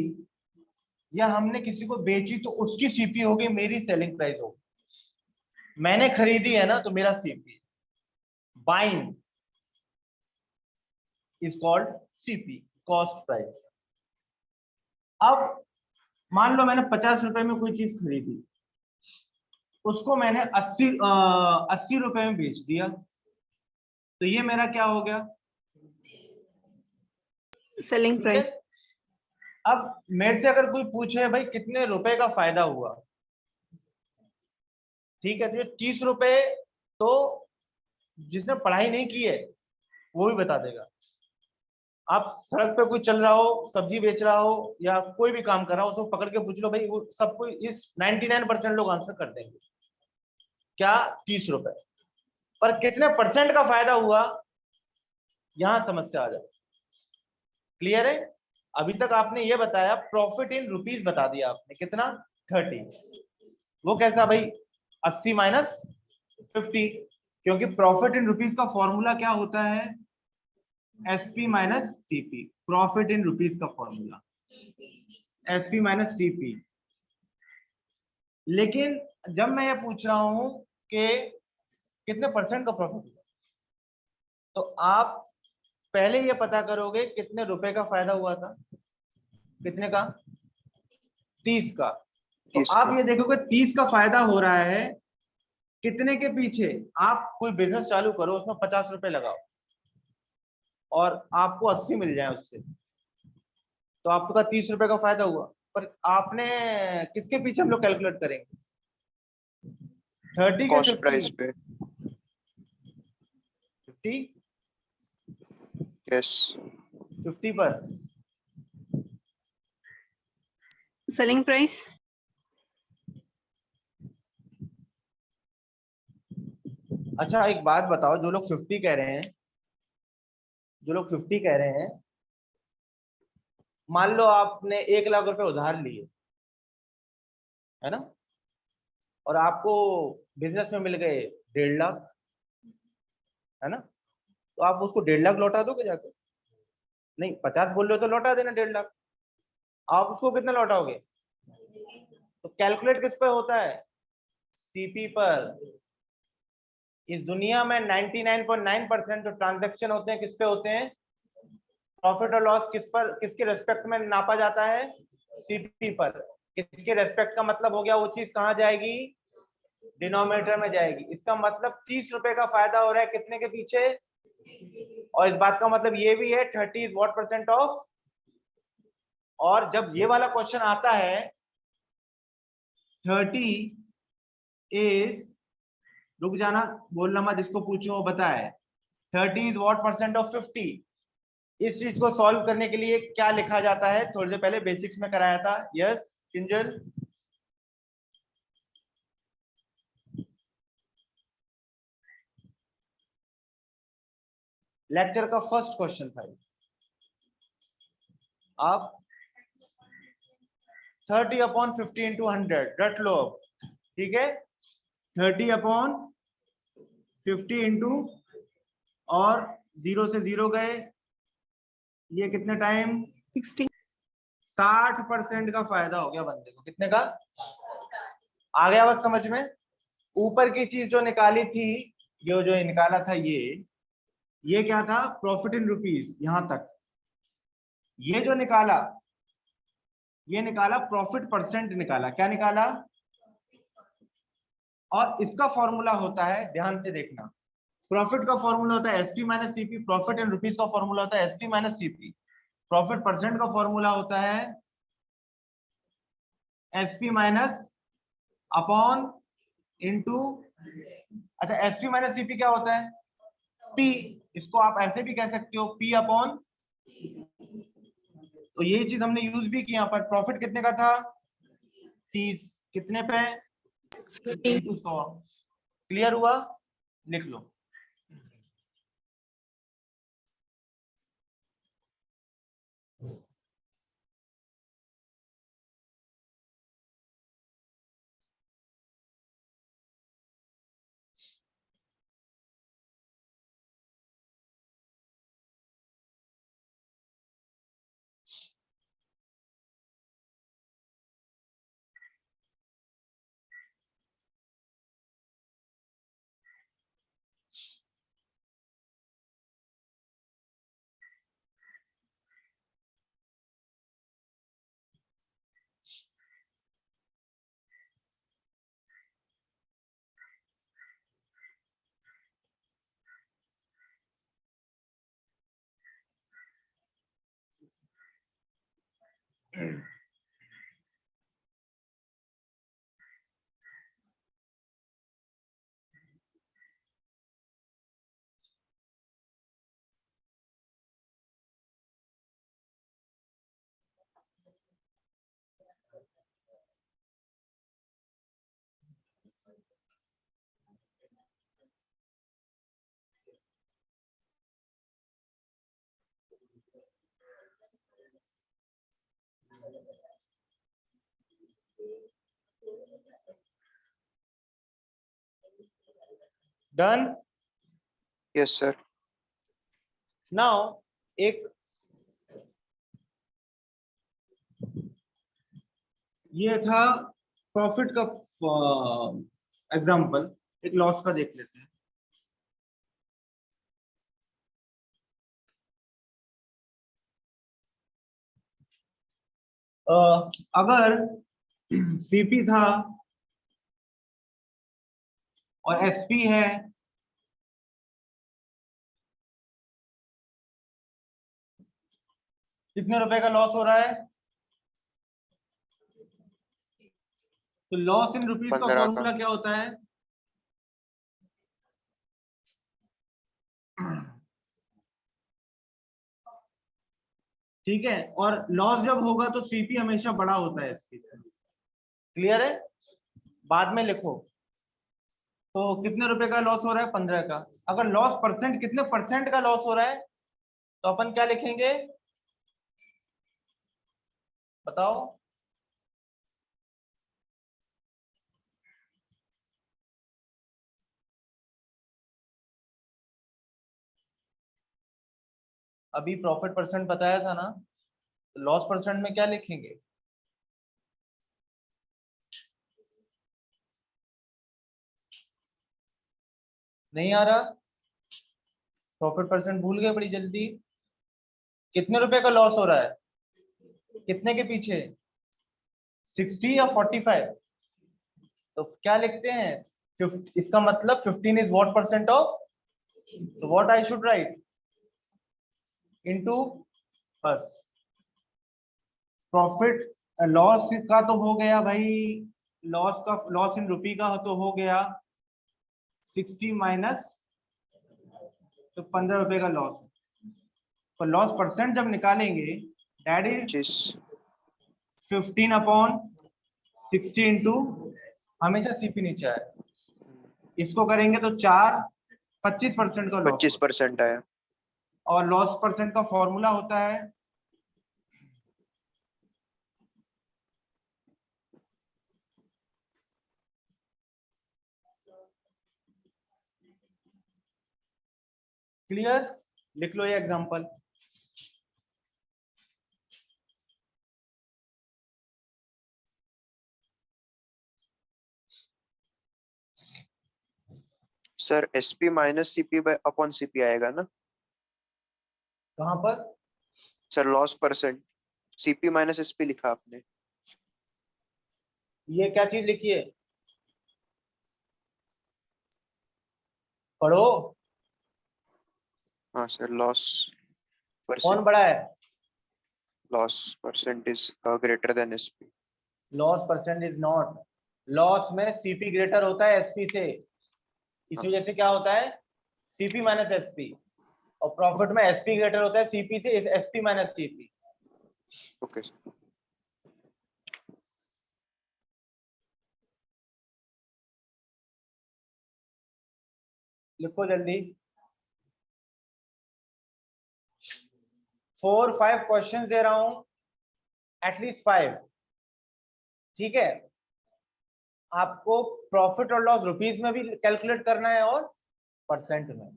या हमने किसी को बेची तो उसकी CP होगी, मेरी सेलिंग प्राइस होगी। मैंने खरीदी है ना, तो मेरा CP। Buying is called CP, cost price. अब मान लो मैंने 50 रुपए में कोई चीज खरीदी, उसको मैंने 80 रुपए में बेच दिया, तो ये मेरा क्या हो गया? Selling ठीक है। price. अब मेरे से अगर कोई पूछे भाई कितने रुपए का फायदा हुआ, ठीक है, तो 30 रुपए तो जिसने पढ़ाई नहीं की है वो भी बता देगा। आप सड़क पे कोई चल रहा हो, सब्जी बेच रहा हो, या कोई भी काम कर रहा हो, उसको पकड़ के पूछ लो भाई, वो सबको इस 99% लोग आंसर कर देंगे क्या? 30 रुपए। पर कितने परसेंट का फायदा हुआ, यहां समस्या आ जाए। क्लियर है? अभी तक आपने ये बताया, प्रॉफिट इन रुपीस बता दिया आपने, कितना? 30। वो कैसा भाई? 80 माइनस 50, क्योंकि प्रॉफिट इन रुपीस का फॉर्मूला क्या होता है? SP minus CP, profit in rupees का फॉर्मूला। SP minus CP. लेकिन जब मैं ये पूछ रहा हूं कि कितने परसेंट का प्रॉफिट हुआ, तो आप पहले ये पता करोगे कितने रुपए का फायदा हुआ था। कितने का? 30 का। तो 30 आप का। ये देखोगे 30 का फायदा हो रहा है कितने के पीछे। आप कोई बिजनेस चालू करो, उसमें 50 रुपए लगाओ और आपको 80 मिल जाए उससे, तो आपका 30 रुपए का फायदा हुआ। पर आपने किसके पीछे हम लोग कैलकुलेट करेंगे? 30 के कॉस्ट प्राइस 50? पे। 50? यस। 50 पर। Selling price. अच्छा एक बात बताओ, जो लोग 50 कह रहे हैं, जो लोग 50 कह रहे हैं, मान लो आपने 1 लाख रुपए उधार लिए, है ना, और आपको बिजनेस में मिल गए 1.5 लाख, है ना, तो आप उसको 1.5 लाख लौटा दोगे जाकर? नहीं, 50 बोल रहे हो तो लौटा देना 1.5 लाख। आप उसको कितना लौटाओगे? तो कैलकुलेट किस पे होता है? सीपी पर। इस दुनिया में 99.9% जो ट्रांजैक्शन होते हैं किस पे होते हैं? प्रॉफिट और लॉस किस पर, किसके रेस्पेक्ट में नापा जाता है? सीपी पर। किसके रेस्पेक्ट का मतलब हो गया, वो चीज कहाँ जाएगी? डिनोमिनेटर में जाएगी। इसका मतलब 30 रुपए का फायदा हो रहा है कितने के पीछे? और इस बात का मतलब ये भी है 30 इज व्हाट परसेंट ऑफ। और जब ये वाला क्वेश्चन आता है 30 इज, रुक जाना, बोलना मत, जिसको पूछूं वो बताए, 30 इज व्हाट परसेंट ऑफ 50। इस चीज को सॉल्व करने के लिए क्या लिखा जाता है? थोड़ी देर पहले बेसिक्स में कराया था। यस किंजल? लेक्चर का फर्स्ट क्वेश्चन था। आप 30 अपॉन 50 इंटू 100 रट लो अब, ठीक है? 30 अपॉन 50 इंटू, और 0 से 0 गए, ये कितने टाइम? 60. 60% का फायदा हो गया बंदे को। कितने का? आ गया बस समझ में? ऊपर की चीज जो निकाली थी, ये जो निकाला था, ये क्या था? Profit in rupees. यहां तक ये जो निकाला, ये निकाला प्रॉफिट परसेंट निकाला। क्या निकाला? और इसका फॉर्मूला होता है, ध्यान से देखना, प्रॉफिट का फॉर्मूला होता है SP minus CP. Profit in rupees का फॉर्मूला होता है SP minus CP. Profit percent का फॉर्मूला होता है एसपी माइनस अपॉन इनटू। अच्छा, एसपी माइनस सीपी क्या होता है? पी। इसको आप ऐसे भी कह सकते हो, पी अपॉन। तो यही चीज हमने यूज भी की यहाँ पर। प्रॉफिट कितने का था? 30। कितने पे? 50. इंटू 100। क्लियर हुआ? लिख लो। डन? Yes sir. नाउ एक ये था प्रॉफिट का एग्जांपल, एक लॉस का देख लेते हैं। अगर सीपी था और एसपी है, कितने रुपए का लॉस हो रहा है? तो लॉस इन रुपीज का 15 का। फॉर्मूला क्या होता है? ठीक है, और लॉस जब होगा तो सीपी हमेशा बड़ा होता है इसकी। क्लियर है? बाद में लिखो। तो कितने रुपए का लॉस हो रहा है? 15 का। अगर लॉस परसेंट, कितने परसेंट का लॉस हो रहा है, तो अपन क्या लिखेंगे बताओ? अभी प्रॉफिट परसेंट बताया था ना, तो लॉस परसेंट में क्या लिखेंगे? नहीं आ रहा? प्रॉफिट परसेंट भूल गए बड़ी जल्दी। कितने रुपए का लॉस हो रहा है? कितने के पीछे? 60 या 45? तो क्या लिखते हैं? 50, इसका मतलब 15 इज व्हाट परसेंट ऑफ, तो what I should write into बस प्रॉफिट। लॉस का तो हो गया भाई, लॉस का, लॉस इन रुपी का तो हो गया 60 माइनस, तो 15 रुपए का लॉस। तो लॉस परसेंट जब निकालेंगे दैट इज 25। 15 अपॉन 60 इंटू, हमेशा सीपी नीचे आए, इसको करेंगे तो 4, 25% का लॉस होगा। 25% आया। और लॉस परसेंट का फॉर्मूला होता है क्लियर? लिख लो ये example. Sir SP minus CP by upon CP आएगा ना? कहां पर? Sir loss percent CP minus SP लिखा आपने। ये क्या चीज लिखी है? पढ़ो। हाँ सर, लॉस कौन परसेंट, बड़ा है? Loss percent is greater than SP. Loss percent is not, loss में सीपी ग्रेटर होता है एसपी से, इस हाँ, वजह से क्या होता है सीपी माइनस एसपी। और प्रॉफिट में एसपी ग्रेटर होता है सीपी से, एसपी माइनस सीपी। ओके। लिखो जल्दी। 4-5 क्वेश्चन दे रहा हूं, एटलीस्ट 5। ठीक है, आपको प्रॉफिट और लॉस रुपीज में भी कैलकुलेट करना है और परसेंट में।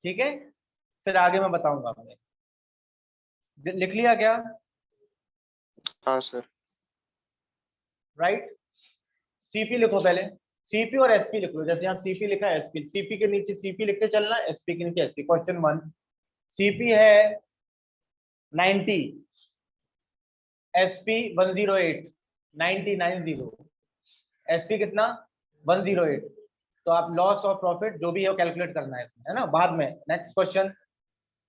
ठीक है, फिर आगे मैं बताऊंगा। आपने लिख लिया क्या? हाँ सर। राइट। सीपी लिखो पहले, सीपी और एसपी लिख लो। जैसे यहाँ सीपी लिखा है, एसपी, सीपी के नीचे सीपी लिखते चलना, एसपी के नीचे एसपी। क्वेश्चन 1, सीपी है 90, एसपी 108, 90 एसपी कितना? 108। तो आप लॉस और प्रॉफिट जो भी है वो कैलकुलेट करना है इसमें, है ना, बाद में। नेक्स्ट क्वेश्चन,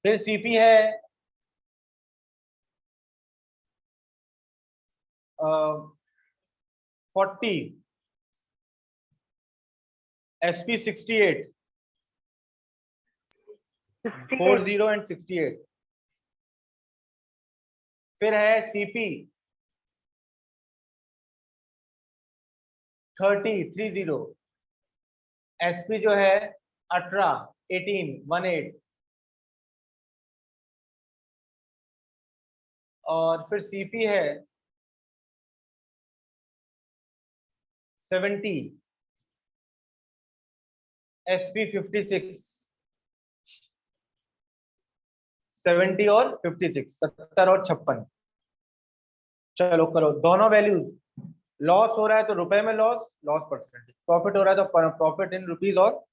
फिर सीपी है 40, एसपी 68, 68, 40 एंड 68। फिर है सीपी 30, एसपी जो है 18, 18, और फिर सीपी है 70, एसपी 56, 70 और 56, 70 और 56। चलो करो दोनों वैल्यूज। लॉस हो रहा है तो रुपए में लॉस, लॉस परसेंटेज, प्रॉफिट हो रहा है तो प्रॉफिट इन रुपीज और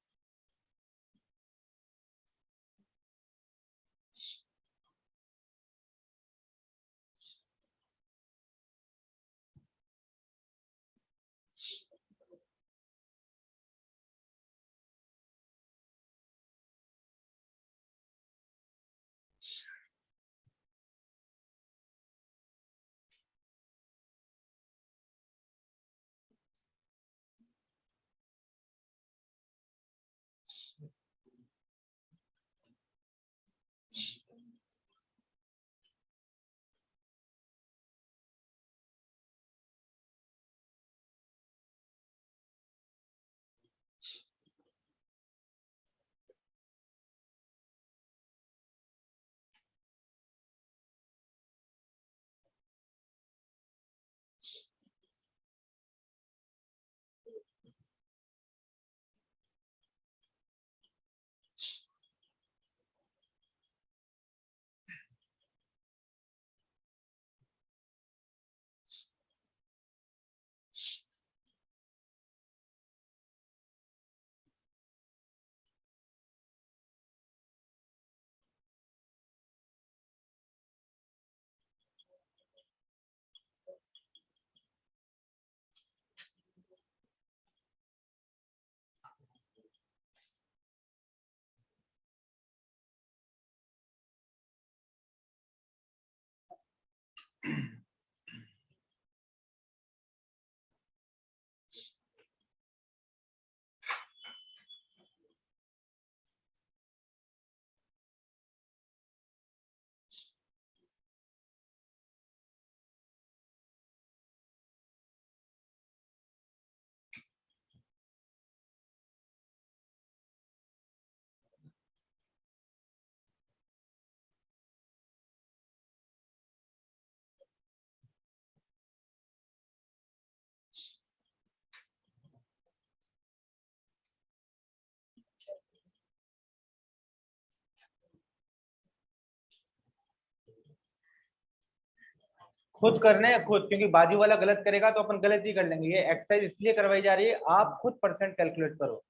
खुद करना है खुद, क्योंकि बाजू वाला गलत करेगा तो अपन गलत ही कर लेंगे। ये एक्सरसाइज इसलिए करवाई जा रही है, आप खुद परसेंट कैलकुलेट करो।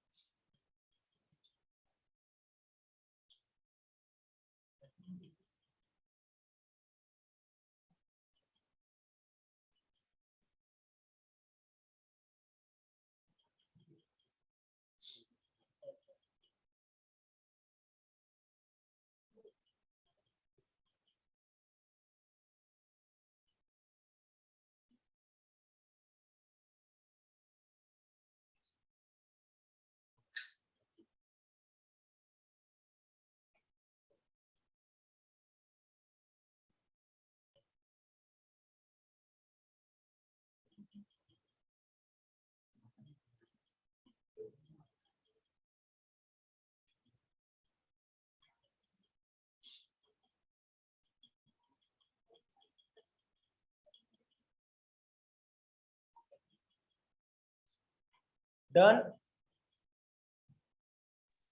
डन,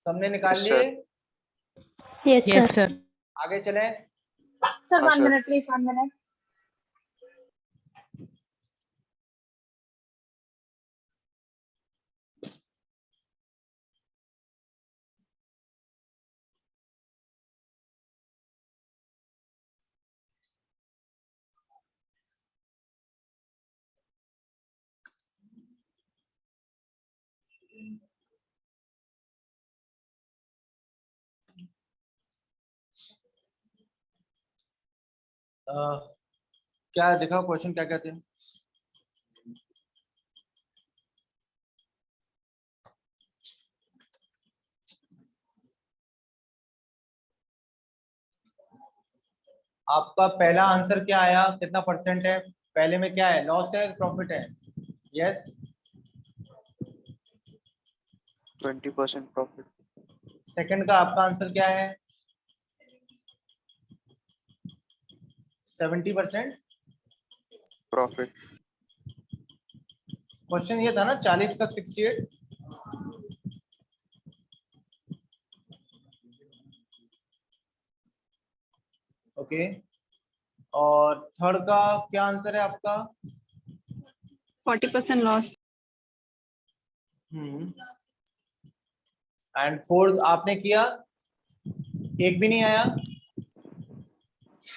सबने निकाल Yes, लिए? sir. Yes, sir. आगे चलें। Sir, हाँ, 1 sir. minute, please, 1 minute. क्या दिखाओ क्वेश्चन, क्या कहते हैं? आपका पहला आंसर क्या आया, कितना परसेंट है? पहले में क्या है, लॉस है प्रॉफिट है? Yes, 20% profit. सेकंड का आपका आंसर क्या है? 70%। Profit. क्वेश्चन ये था ना 40 का 68। ओके, और थर्ड का क्या आंसर है आपका? 40% loss. एंड फोर्थ आपने किया, एक भी नहीं आया,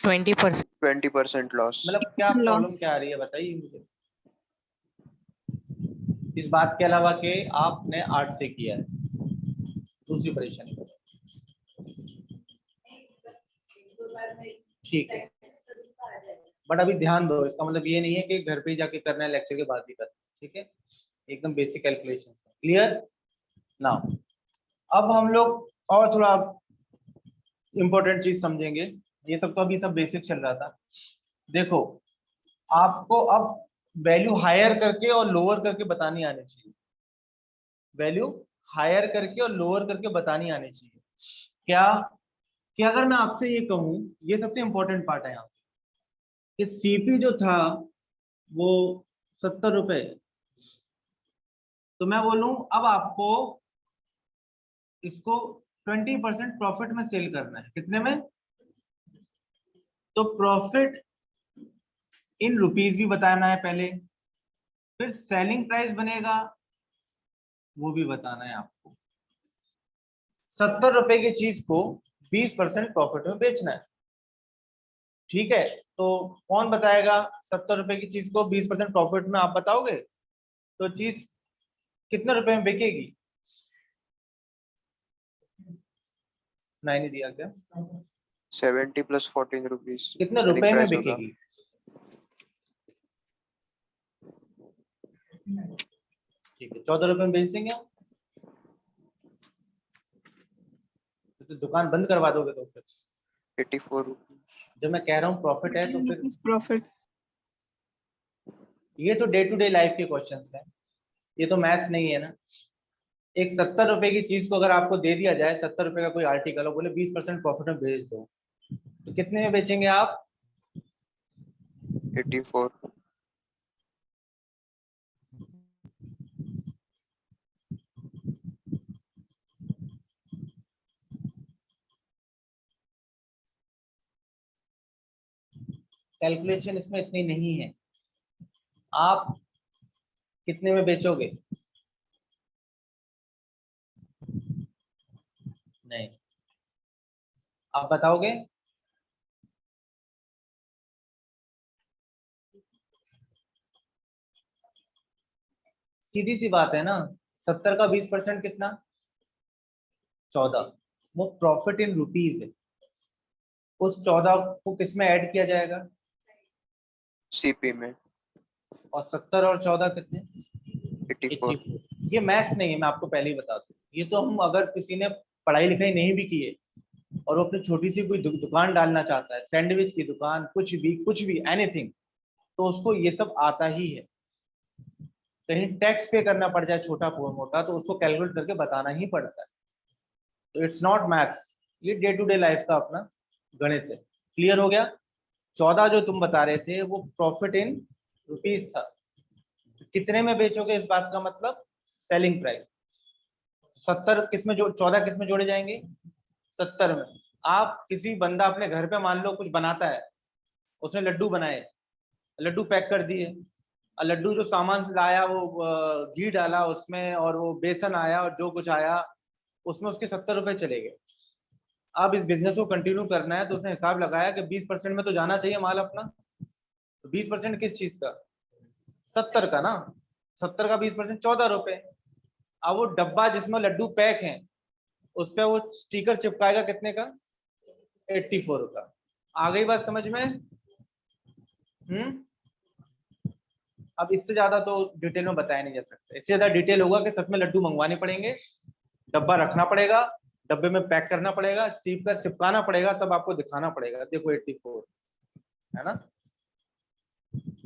20% लॉस। मतलब क्या प्रॉब्लम Loss. क्या आ रही है बताइए मुझे, इस बात के अलावा कि आपने 8 से किया है। दूसरी परेशानी ठीक है, बट अभी ध्यान दो, इसका मतलब ये नहीं है कि घर पे ही जाके करना है, लेक्चर के बाद ही करना है, ठीक है, एकदम बेसिक कैलकुलेशन। Clear now? अब हम लोग और थोड़ा इंपॉर्टेंट चीज समझेंगे, ये तक तो अभी सब बेसिक चल रहा था। देखो, आपको अब वैल्यू हायर करके और लोअर करके बतानी आनी चाहिए, वैल्यू हायर करके और लोअर करके बतानी आनी चाहिए। क्या कि अगर मैं आपसे ये कहूं, ये सबसे इंपॉर्टेंट पार्ट है यहाँ कि सीपी जो था वो 70 रुपए, तो मैं बोलूं अब आपको इसको 20% प्रॉफिट में सेल करना है। कितने में? तो प्रॉफिट इन रुपीज भी बताना है पहले, फिर सेलिंग प्राइस बनेगा वो भी बताना है आपको। 70 रुपए की चीज को 20% प्रॉफिट में बेचना है, ठीक है। तो कौन बताएगा 70 रुपए की चीज को 20% प्रॉफिट में? आप बताओगे? तो चीज कितने रुपए में बिकेगी? नहीं दिया क्या? 70 + 14 रुपीज कितने सेलिंग रुपए में प्राइस होगा। बिकेगी? ठीक है, 14 रुपए में बेच देंगे हम। तो दुकान बंद करवा दोगे तो फिर 84 रुपीज। जब मैं कह रहा हूँ प्रॉफिट है तो फिर Profit. ये तो डे टू डे लाइफ के क्वेश्चंस हैं, ये तो मैथ्स नहीं है ना। एक 70 रुपए की चीज को अगर आपको दे दिया जाए, 70 रुपए का कोई आर्टिकल हो, बोले 20% प्रॉफिट में बेच दो, तो कितने में बेचेंगे आप? 84। कैलकुलेशन इसमें इतनी नहीं है। आप कितने में बेचोगे? नहीं, आप बताओगे? सीधी सी बात है ना, 70 का 20% कितना? 14। वो प्रॉफिट इन रुपीज है, उस 14 को किस में ऐड किया जाएगा? सीपी में। और 70 और 14 कितने? 84। 84। ये मैथ्स नहीं है, मैं आपको पहले ही बता दूं। ये तो हम, अगर किसी ने पढ़ाई लिखाई नहीं भी की है और वो अपनी छोटी सी कोई दुकान डालना चाहता है, सैंडविच की दुकान, कुछ भी एनीथिंग, तो उसको ये सब आता ही है। कहीं टैक्स पे करना पड़ जाए छोटा मोटा, तो उसको कैलकुलेट करके बताना ही पड़ता है। तो इट्स नॉट मैथ्स, ये डे टू डे लाइफ का अपना गणित है। क्लियर हो गया? 14 जो तुम बता रहे थे वो प्रॉफिट इन रुपीज था। कितने में बेचोगे इस बात का मतलब सेलिंग प्राइस। 70 किसमें जो 14 किसमें जोड़े जाएंगे? 70 में। आप किसी बंदा अपने घर पे मान लो कुछ बनाता है, उसने लड्डू बनाए, लड्डू पैक कर दिए, और लड्डू जो सामान लाया वो घी डाला उसमें और वो बेसन आया और जो कुछ आया उसमें उसके 70 रुपए चले गए। अब इस बिजनेस को कंटिन्यू करना है तो उसने हिसाब लगाया कि 20% में तो जाना चाहिए माल अपना। तो 20% किस चीज का? 70 का ना। 70 का 20% 14 रुपए। अब वो डब्बा जिसमें लड्डू पैक हैं उस पर वो स्टिकर चिपकाएगा कितने का? 84 का। आ गई बात समझ में? अब इससे ज्यादा तो डिटेल में बताया नहीं जा सकता। इससे ज्यादा डिटेल होगा कि सच में लड्डू मंगवाने पड़ेंगे, डब्बा रखना पड़ेगा, डब्बे में पैक करना पड़ेगा, स्टिकर चिपकाना पड़ेगा, तब आपको दिखाना पड़ेगा देखो 84 है ना।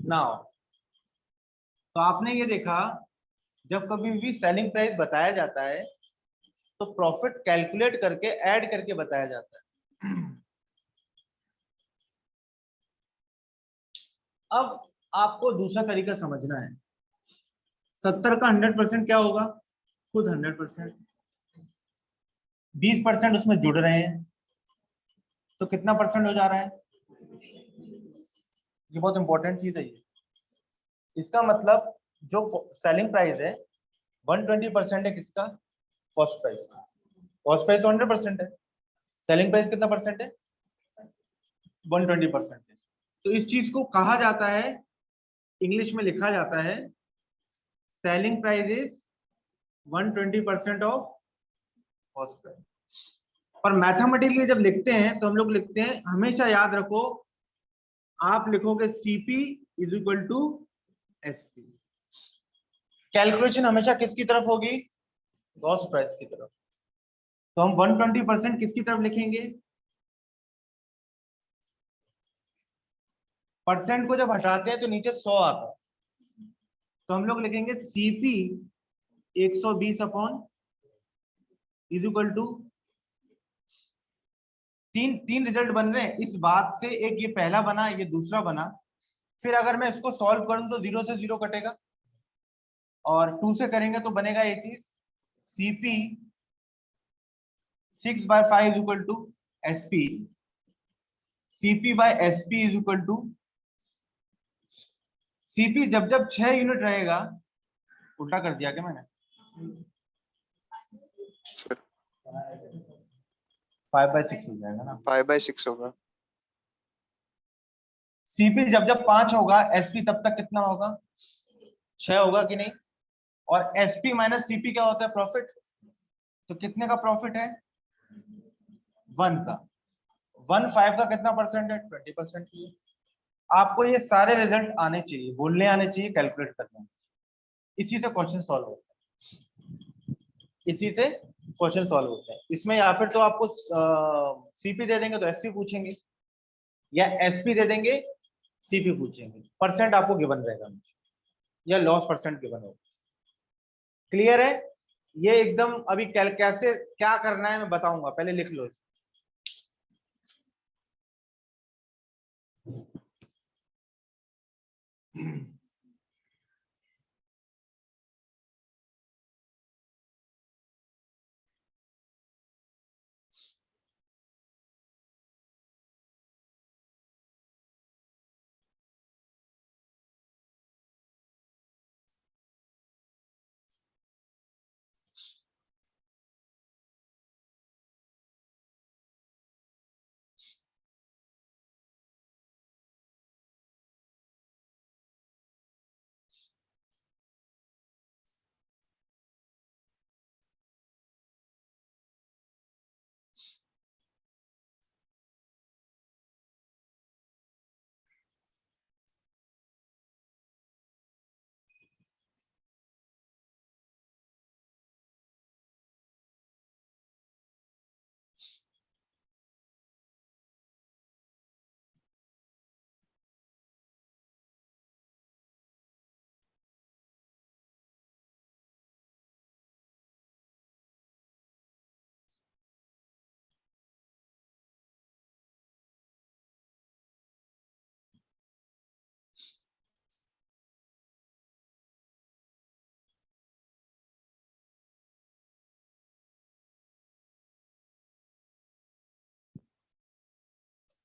नाउ तो आपने ये देखा, जब कभी भी सेलिंग प्राइस बताया जाता है तो प्रॉफिट कैलकुलेट करके ऐड करके बताया जाता है। अब आपको दूसरा तरीका समझना है। 70 का 100% क्या होगा? खुद 100%। 20% उसमें जुड़ रहे हैं तो कितना परसेंट हो जा रहा है? ये बहुत इंपॉर्टेंट चीज है ये। इसका मतलब जो सेलिंग प्राइस है 120% है किसका, कॉस्ट प्राइस का। कॉस्ट प्राइस 100% है, सेलिंग प्राइस कितना परसेंट है, 120% है। तो इस चीज को कहा जाता है, इंग्लिश में लिखा जाता है selling price is 120% of cost price. और मैथमेटिकली जब लिखते हैं तो हम लोग लिखते हैं, हमेशा याद रखो, आप लिखोगे CP is equal to SP. Calculation हमेशा किसकी तरफ होगी, कॉस्ट प्राइस की तरफ। तो हम 120% किसकी तरफ लिखेंगे, परसेंट को जब हटाते हैं तो नीचे 100 आता है, तो हम लोग लिखेंगे CP 120 upon is equal to, तीन रिजल्ट बन रहे हैं इस बात से, एक ये पहला बना, ये दूसरा बना। फिर अगर मैं इसको सॉल्व करूं तो 0 से 0 कटेगा, और 2 से करेंगे तो बनेगा ये चीज, CP 6/5 is equal to SP, CP by SP is equal to, CP जब जब 6 यूनिट रहेगा, उल्टा कर दिया क्या मैंने, 5/6 हो जाएगा ना, 5/6 होगा। सीपी जब जब 5 होगा, एसपी तब तक कितना होगा, 6 होगा कि नहीं। और एसपी माइनस सीपी क्या होता है, प्रॉफिट। तो कितने का प्रॉफिट है, 1 का। 1/5 का कितना परसेंट है, 20%। आपको ये सारे रिजल्ट आने चाहिए, बोलने आने चाहिए, कैलकुलेट करने, इसी से क्वेश्चन सॉल्व होता है, इसी से क्वेश्चन सॉल्व होता है। इसमें या फिर तो आपको सीपी दे देंगे तो एसपी पूछेंगे, या एसपी दे देंगे सीपी पूछेंगे, परसेंट आपको गिवन रहेगा या लॉस परसेंट गिवन होगा। क्लियर है, ये एकदम अभी कैसे क्या करना है मैं बताऊंगा, पहले लिख लो इसको।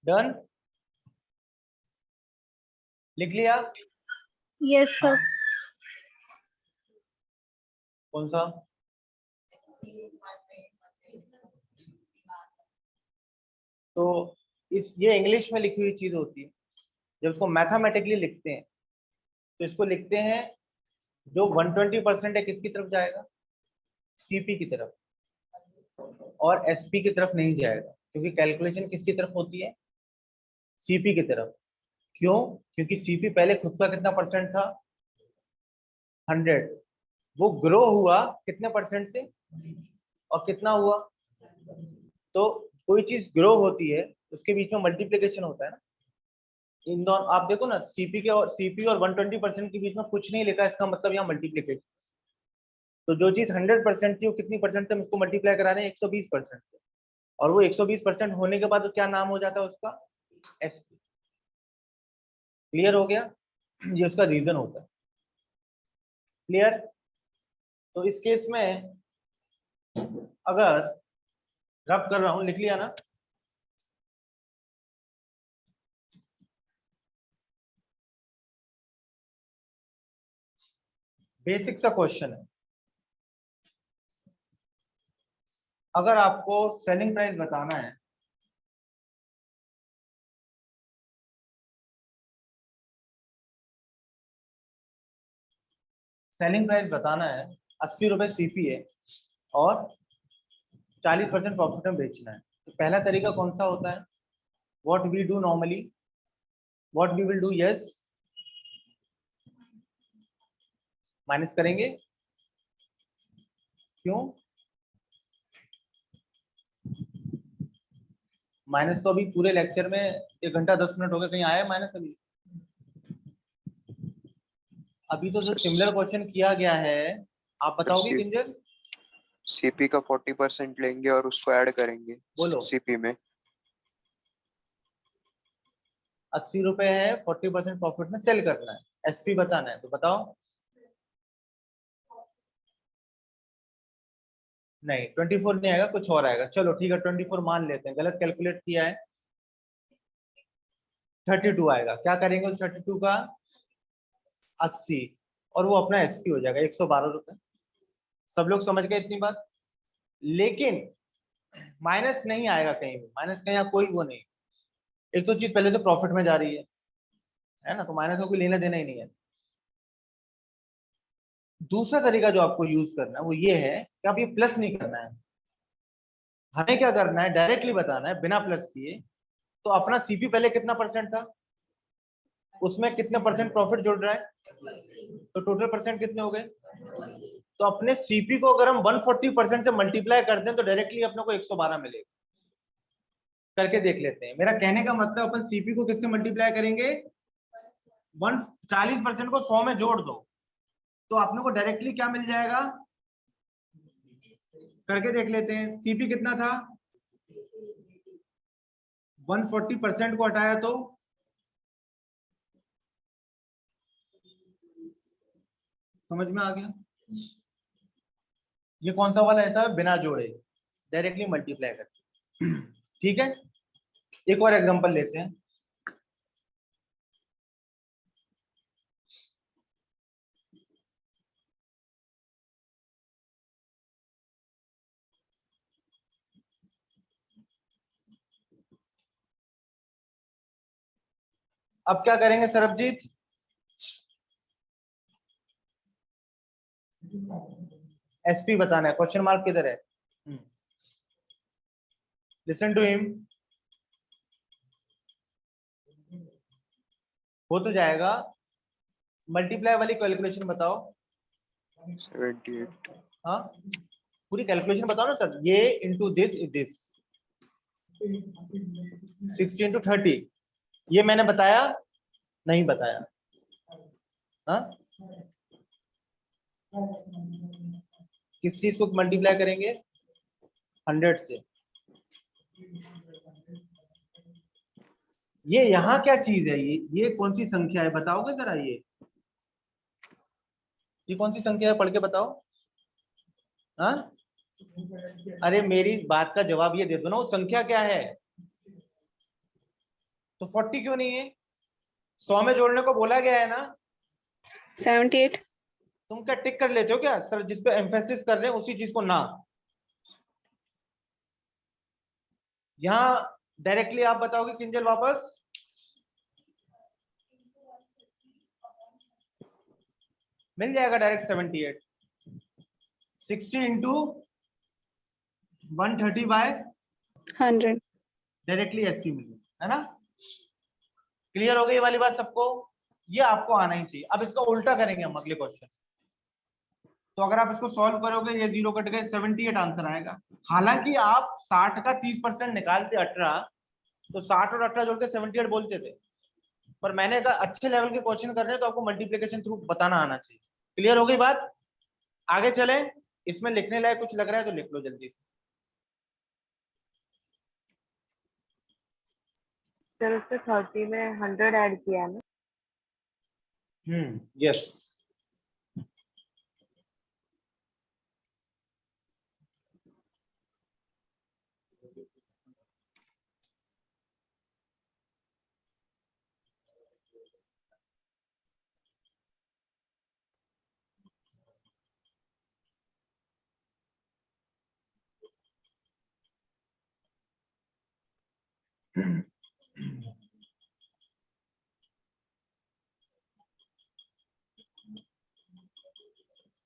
डन, लिख लिया। Yes, sir. कौन सा, तो इस ये इंग्लिश में लिखी हुई चीज होती है। जब इसको मैथमेटिकली लिखते हैं तो इसको लिखते हैं, जो 120% है किसकी तरफ जाएगा, सीपी की तरफ, और एसपी की तरफ नहीं जाएगा, क्योंकि कैलकुलेशन किसकी तरफ होती है, सीपी की तरफ। क्यों, क्योंकि सीपी पहले खुद का कितना परसेंट था, 100, वो ग्रो हुआ कितने परसेंट से, और कितना हुआ। तो कोई चीज ग्रो होती है उसके बीच में मल्टीप्लिकेशन होता है ना, इन दोनों आप देखो ना, सीपी और 120% के बीच में कुछ नहीं लिखा, इसका मतलब यहाँ मल्टीप्लिकेशन। तो जो चीज 100% थी वो कितनी परसेंट से हम उसको मल्टीप्लाई करा रहे हैं, 120% से, और वो 120% होने के बाद क्या नाम हो जाता है उसका, एसपी। क्लियर हो गया, ये उसका रीजन होता है। क्लियर, तो इस केस में अगर रब कर रहा हूं, लिख लिया ना, बेसिक सा क्वेश्चन है। अगर आपको सेलिंग प्राइस बताना है, सेलिंग प्राइस बताना है 80 रुपए सीपी है और 40% प्रॉफिट में बेचना है, तो पहला तरीका कौन सा होता है? What we do normally, what we will do, yes, minus करेंगे। क्यों माइनस? तो अभी पूरे लेक्चर में 1 घंटा 10 मिनट हो गए, कहीं आया माइनस अभी? अभी तो जो सिमिलर क्वेश्चन किया गया है, आप बताओगे किंजल? सीपी का 40% लेंगे और उसको ऐड करेंगे बोलो। सीपी में। 80 रुपए है, 40% प्रॉफिट में सेल करना है, एसपी बताना है, तो बताओ। नहीं 24 नहीं आएगा, कुछ और आएगा। चलो ठीक है 24 मान लेते हैं, गलत कैलकुलेट किया है, 32 आएगा। क्या करेंगे उस 32 का? 80, और वो अपना एसपी हो जाएगा 112 रुपए। सब लोग समझ गए इतनी बात? लेकिन माइनस नहीं आएगा कहीं भी, माइनस का यहाँ कोई वो नहीं। एक तो चीज पहले से प्रॉफिट में जा रही है ना, तो माइनस का कोई लेना देना ही नहीं है। दूसरा तरीका जो आपको यूज करना है वो ये है कि आप ये प्लस नहीं करना है, हमें क्या करना है, डायरेक्टली बताना है बिना प्लस किए। तो अपना सीपी पहले कितना परसेंट था, उसमें कितने परसेंट प्रॉफिट जुड़ रहा है, तो टोटल परसेंट कितने हो गए। तो अपने सीपी को अगर हम 140% से मल्टीप्लाई करते हैं तो डायरेक्टली अपने को 112 मिलेगा। करके देख लेते हैं। मेरा कहने का मतलब अपन सीपी को किससे मल्टीप्लाई करेंगे, 40% को 100 में जोड़ दो तो अपने को डायरेक्टली क्या मिल जाएगा। करके देख लेते हैं, सीपी कितना था, 140% को हटाया तो समझ में आ गया। ये कौन सा वाला ऐसा है, बिना जोड़े डायरेक्टली मल्टीप्लाई करके। ठीक है, एक और एग्जांपल लेते हैं। अब क्या करेंगे सरबजीत, एसपी बताना है। क्वेश्चन मार्क किधर है, लिसन टू हिम। हो तो जाएगा, मल्टीप्लाई वाली कैलकुलेशन बताओ। 78। हाँ पूरी कैलकुलेशन बताओ ना सर, ये इंटू दिस 60 इंटू 30, ये मैंने बताया नहीं बताया? हाँ किस चीज को मल्टीप्लाई करेंगे, 100 से। ये यहाँ क्या चीज है, ये कौन सी संख्या है बताओगे जरा, ये कौन सी संख्या है, पढ़ के बताओ। हाँ अरे मेरी बात का जवाब ये दे दो ना, वो संख्या क्या है। तो 40 क्यों नहीं है, 100 में जोड़ने को बोला गया है ना। 78. तुम क्या टिक कर लेते हो क्या सर, जिस पे एम्फेसिस कर रहे हैं उसी चीज को ना। यहाँ डायरेक्टली आप बताओगे किंजल वापस, मिल जाएगा direct 78। 60 into 130 by 100. Directly SP मिली है ना। क्लियर हो गई ये वाली बात सबको, ये आपको आना ही चाहिए। अब इसका उल्टा करेंगे हम अगले क्वेश्चन। तो अगर आप इसको सॉल्व करोगे, ये जीरो कट गए, 78 आंसर आएगा। हालांकि आप 60 का 30% निकालते 18, तो 60 और 18 जोड़ के 78 बोलते थे, पर मैंने कहा अच्छे लेवल के क्वेश्चन कर रहे हैं तो आपको मल्टीप्लिकेशन थ्रू बताना आना चाहिए। क्लियर हो गई बात, आगे चले। इसमें लिखने लायक कुछ लग रहा है तो लिख लो जल्दी से। सर उससे 30 में 100 ऐड किया है ना। Yes.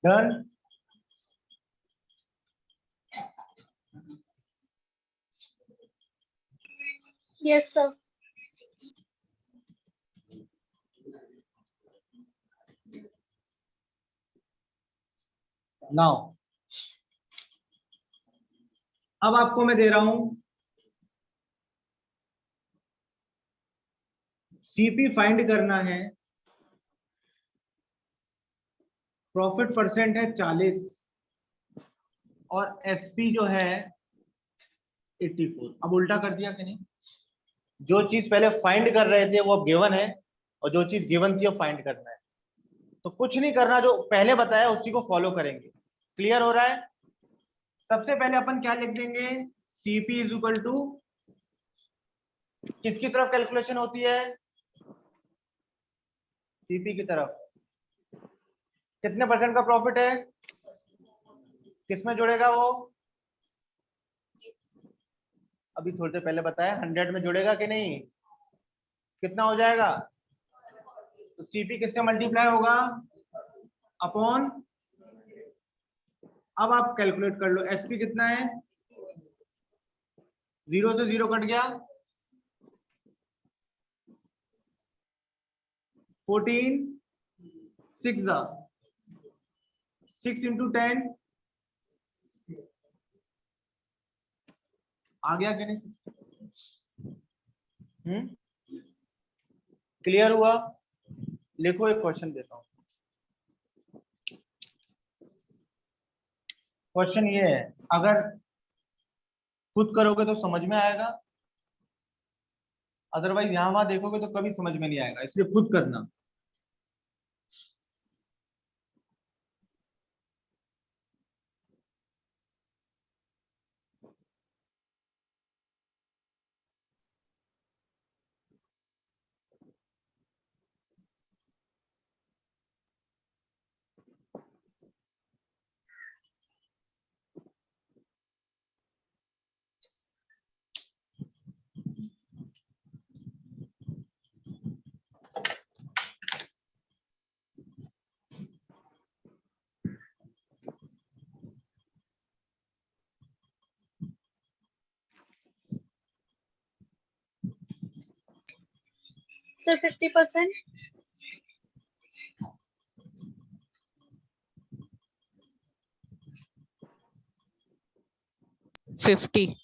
Done. Yes, sir. Now अब आपको मैं दे रहा हूं सीपी फाइंड करना है, प्रॉफिट परसेंट है 40 और एसपी जो है 84। अब उल्टा कर दिया कि नहीं? जो चीज पहले फाइंड कर रहे थे वो अब गिवन है और जो चीज गिवन थी वो फाइंड करना है। तो कुछ नहीं करना, जो पहले बताया उसी को फॉलो करेंगे। क्लियर हो रहा है? सबसे पहले अपन क्या लिख देंगे, सीपी इज इक्वल टू किसकी तरफ कैलकुलेशन होती है, सीपी की तरफ। कितने परसेंट का प्रॉफिट है, किसमें जुड़ेगा वो, अभी थोड़ी देर पहले बताया 100 में जुड़ेगा कि नहीं, कितना हो जाएगा, तो सीपी किससे मल्टीप्लाई होगा, अपॉन, अब आप कैलकुलेट कर लो एसपी कितना है, 0 से 0 कट गया, 14 6 इंटू 10 आ गया क्या नहीं? क्लियर हुआ? लिखो, एक क्वेश्चन देता हूं। क्वेश्चन ये है, अगर खुद करोगे तो समझ में आएगा, अदरवाइज यहां वहां देखोगे तो कभी समझ में नहीं आएगा, इसलिए खुद करना। Sir, 50%. 50.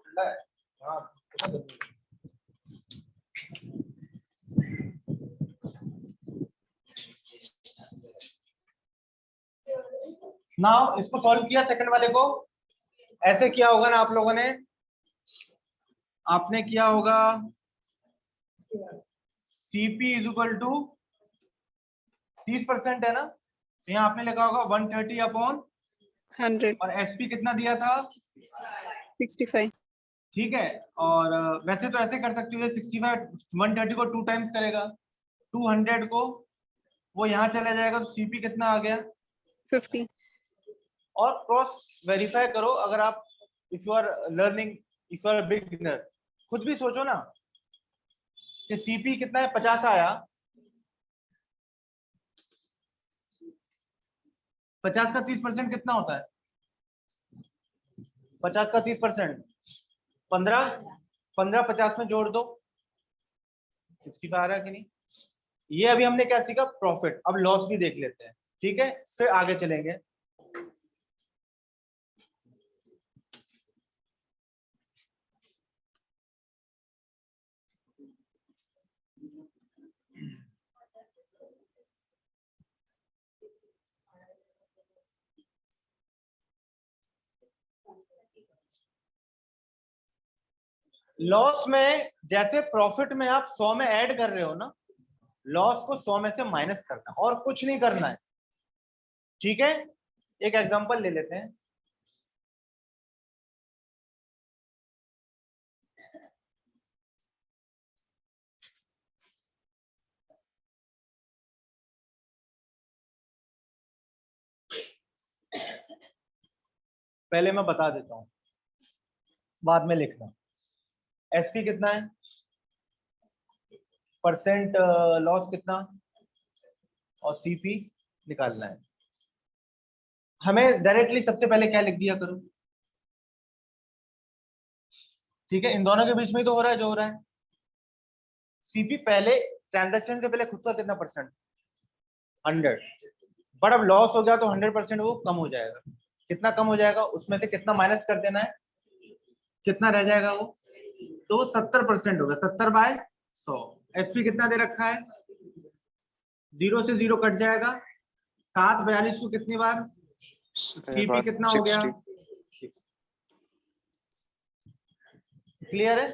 ठंडा है। नाउ इसको सॉल्व किया, सेकंड वाले को ऐसे किया होगा ना आप लोगों ने, आपने किया होगा सीपी इज इक्वल टू 30% है ना, तो यहाँ आपने लिखा होगा 130 अपॉन 100. और एसपी कितना दिया था? 65. ठीक है। और वैसे तो ऐसे कर सकते हो, 65 130 को 2 टाइम्स करेगा, 200 को वो यहाँ चला जाएगा, तो सीपी कितना आ गया? 50. और क्रॉस वेरीफाई करो, अगर आप if you are learning, if you are beginner, खुद भी सोचो ना कि सीपी कितना है, 50 आया, 50 का 30% कितना होता है? 50 का 30% 15, 15 50 में जोड़ दो, 65 आ रहा है कि नहीं? ये अभी हमने क्या सीखा? प्रॉफिट। अब लॉस भी देख लेते हैं, ठीक है, फिर आगे चलेंगे। लॉस में जैसे प्रॉफिट में आप 100 में ऐड कर रहे हो ना, लॉस को 100 में से माइनस करना, और कुछ नहीं करना है, ठीक है। एक एग्जांपल ले लेते हैं। पहले मैं बता देता हूं, बाद में लिखना। एसपी कितना है, परसेंट लॉस कितना, और सीपी निकालना है हमें। डायरेक्टली सबसे पहले क्या लिख दिया करो, ठीक है, इन दोनों के बीच में तो हो रहा है जो हो रहा है। सीपी पहले ट्रांजैक्शन से पहले खुद का कितना परसेंट? 100। बट अब लॉस हो गया तो 100% वो कम हो जाएगा। कितना कम हो जाएगा? उसमें से कितना माइनस कर देना है, कितना रह जाएगा वो? तो 70% होगा, 70/100। एसपी कितना दे रखा है? 0 से 0 कट जाएगा, 742 को कितनी बार? सीपी कितना हो गया? 60। क्लियर है?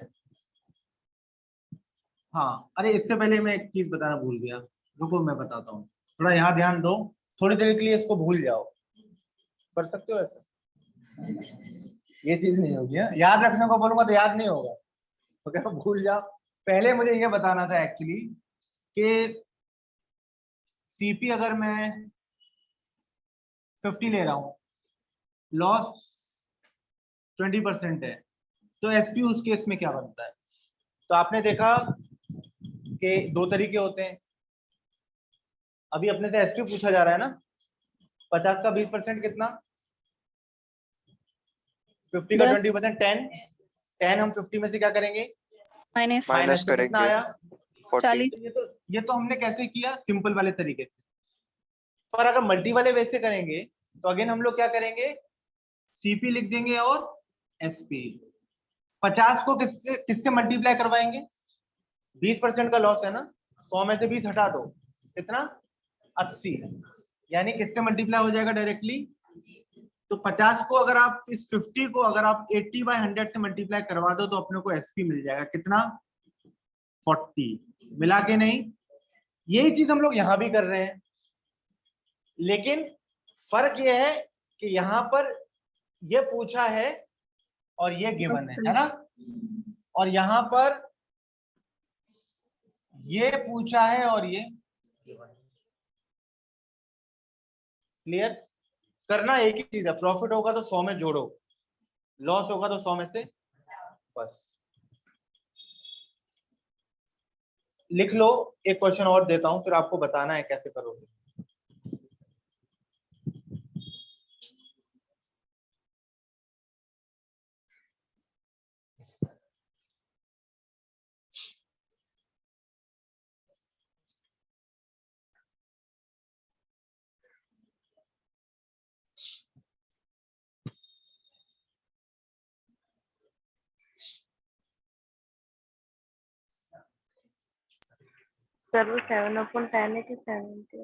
हाँ, अरे इससे पहले मैं एक चीज बताना भूल गया, रुको मैं बताता हूँ, थोड़ा यहाँ ध्यान दो, थोड़ी देर के लिए इसको भूल जाओ। कर सकते हो ऐसा? ये चीज नहीं होगी, हाँ? याद रखने को बोलूंगा तो याद नहीं होगा, तो क्या भूल जाओ। पहले मुझे ये बताना था एक्चुअली कि सीपी अगर मैं 50 ले रहा हूँ, लॉस 20% है, तो एसपी उस केस में क्या बनता है? तो आपने देखा कि दो तरीके होते हैं। अभी अपने से एसपी पूछा जा रहा है ना, 50 का 20% कितना? 50 का 10 20% 10। 10 हम 50 में से क्या करेंगे? माइनस माइनस, तो कितना करेंगे आया? 40। 40. ये तो हमने कैसे किया? सिंपल वाले तरीके से। पर अगर मल्टी वाले वे से करेंगे तो अगेन हम लोग क्या करेंगे? सीपी लिख देंगे और एसपी। 50 को किससे किससे मल्टीप्लाई करवाएंगे? 20% का लॉस है ना, 100 में से 20 हटा दो, कितना? 80। यानी किससे मल्टीप्लाई हो जाएगा डायरेक्टली? तो 50 को अगर आप इस 50 को अगर आप 80/100 से मल्टीप्लाई करवा दो तो अपने को एसपी मिल जाएगा, कितना? 40। मिला के नहीं? यही चीज हम लोग यहां भी कर रहे हैं, लेकिन फर्क यह है कि यहां पर ये पूछा है और ये गिवन है ना, और यहां पर ये पूछा है और ये गिवन है। क्लियर? करना एक ही चीज है, प्रॉफिट होगा तो 100 में जोड़ो, लॉस होगा तो 100 में से बस लिख लो। एक क्वेश्चन और देता हूं, फिर आपको बताना है कैसे करोगे। सर वो 7/10 है कि 70/10?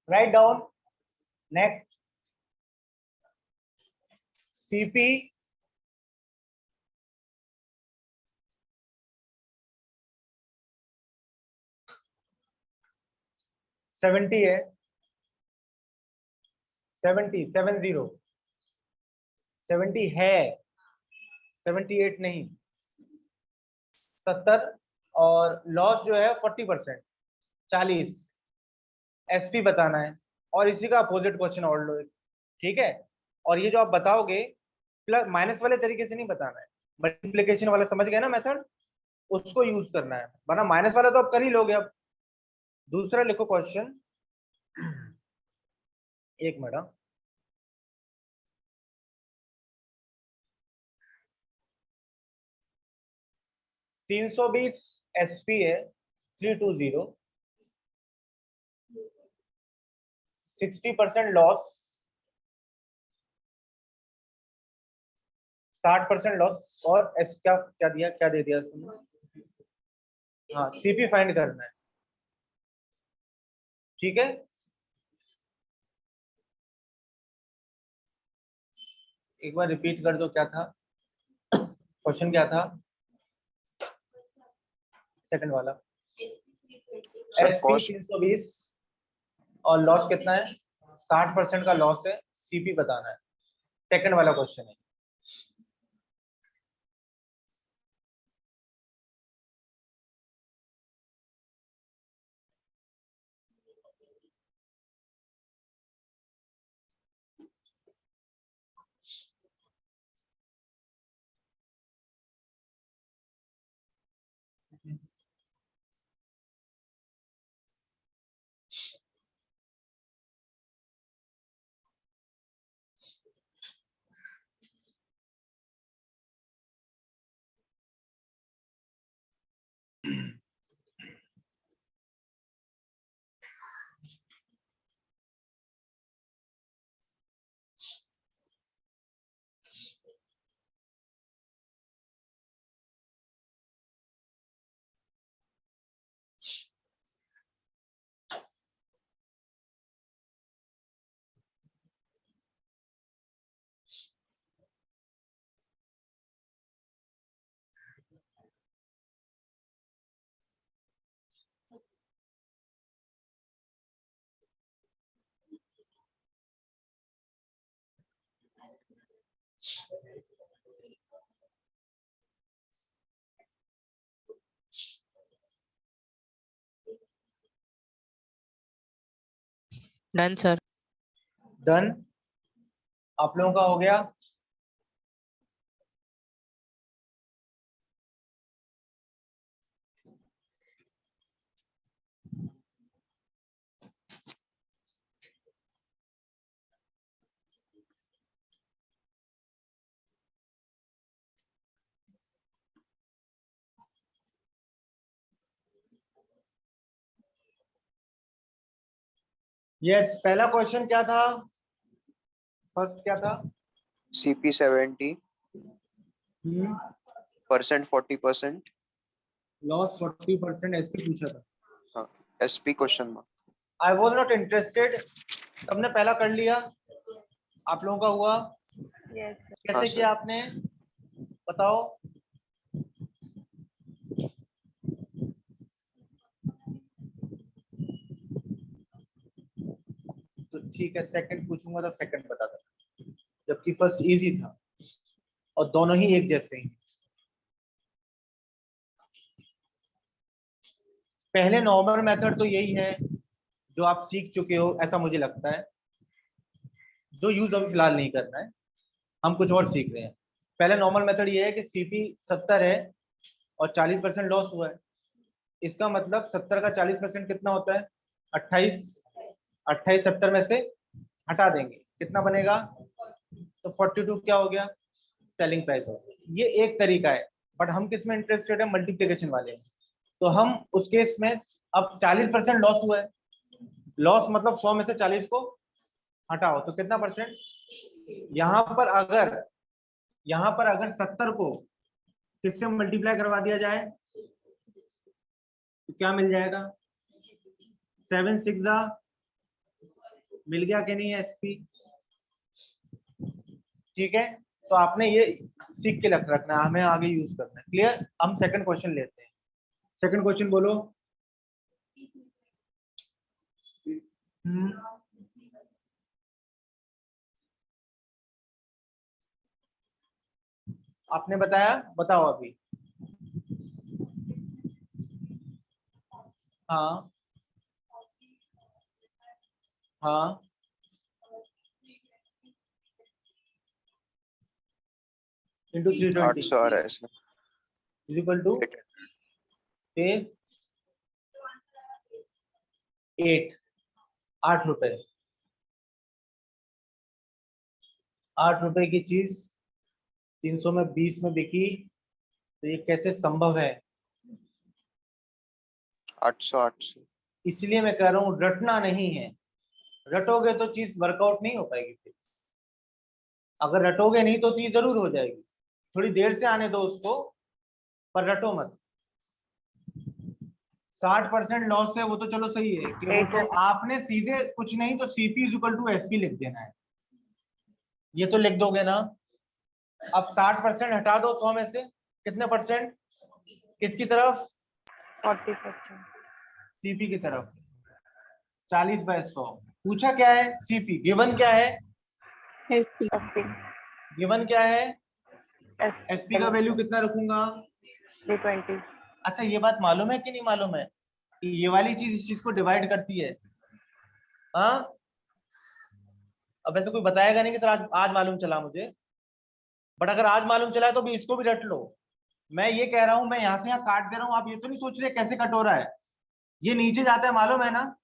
Write down. Next CP seventy है, 70 है, 78 नहीं, 70। और लॉस जो है 40%, 40 एसपी बताना है। और इसी का अपोजिट क्वेश्चन और लो, ठीक है। और ये जो आप बताओगे प्लस माइनस वाले तरीके से नहीं बताना है, मल्टीप्लिकेशन वाला समझ गए ना मेथड, उसको यूज करना है, वरना माइनस वाला तो आप कर ही लोगे। अब दूसरा लिखो क्वेश्चन, एक मिनट। 320 एसपी है, 320, 60% लॉस, 60% लॉस। और एस क्या क्या दिया, क्या दे दिया तुमने? हाँ, सीपी फाइंड करना है, ठीक है। एक बार रिपीट कर दो, क्या था क्वेश्चन, क्या था सेकंड वाला? सर एसपी कॉस्ट 320 और लॉस कितना है? 60% का लॉस है, सीपी बताना है, सेकंड वाला क्वेश्चन है। Done sir. डन, आप लोगों का हो गया। यस, पहला क्वेश्चन क्या था? फर्स्ट क्या था? CP 70%, 40%। लॉस 40%, एसपी पूछा था। हाँ, SP question mark. I was not interested. सबने पहला कर लिया, आप लोगों का हुआ? यस कैसे हाँ, किया आपने, बताओ? तो ठीक है, सेकंड पूछूंगा तो सेकंड बता देना, जबकि फर्स्ट इजी था और दोनों ही एक जैसे ही। पहले नॉर्मल मेथड तो यही है जो आप सीख चुके हो, ऐसा मुझे लगता है, जो यूज अभी फिलहाल नहीं करना है, हम कुछ और सीख रहे हैं। पहले नॉर्मल मेथड ये है कि सीपी 70 है और 40% लॉस हुआ है। इसका मतलब 70 का 40% कितना होता है? 28। 28 70 में से हटा देंगे, कितना बनेगा? तो 42 क्या हो गया? सेलिंग प्राइस हो गया। ये एक तरीका है, बट हम किस में इंटरेस्टेड है? मल्टीप्लिकेशन वाले में। तो हम उस केस में, अब 40% लॉस हुआ है, लॉस मतलब 100 में से 40 को हटाओ तो कितना परसेंट? यहाँ पर अगर 70 को किससे मल्टीप्लाई करवा दिया जाए तो क्या मिल जाएगा? 7 6 जा मिल गया कि नहीं एसपी? ठीक है, तो आपने ये सीख के रखना है, हमें आगे यूज करना है। क्लियर? हम सेकंड क्वेश्चन लेते हैं। सेकंड क्वेश्चन बोलो। आपने बताया, बताओ अभी। हाँ हाँ, इंटू 320 800 आ रहा है इसमें। इज इक्वल टू 8 रुपए। 8 रुपए की चीज 300 में 20 में बिकी, तो ये कैसे संभव है? 800। इसलिए मैं कह रहा हूँ रटना नहीं है। रटोगे तो चीज वर्कआउट नहीं हो पाएगी फिर। अगर रटोगे नहीं तो चीज जरूर हो जाएगी, थोड़ी देर से आने दो उसको, पर रटो मत। 60% लॉस है वो तो चलो सही है कि वो तो आपने सीधे कुछ नहीं तो CP is equal to SP लिख देना है, ये तो लिख दोगे ना। अब 60% हटा दो 100 में से, कितने परसेंट? किसकी तरफ? 40%। सीपी की तरफ। 40/100। पूछा क्या है? सीपी। गिवन क्या है? SP. गिवन क्या है? एसपी का वैल्यू कितना रखूंगा? 320। अच्छा, ये बात मालूम है कि नहीं मालूम है कि ये वाली चीज इस चीज को डिवाइड करती है? हाँ, अब ऐसे कोई बताएगा नहीं कि सर आज मालूम चला मुझे, बट अगर आज मालूम चला है तो भी इसको भी रट लो। मैं ये कह रहा हूं, मैं यहां से यहां काट दे रहा हूं, आप ये तो नहीं सोच रहे कैसे कट हो रहा है। ये नीचे जाता है, मालूम है ना?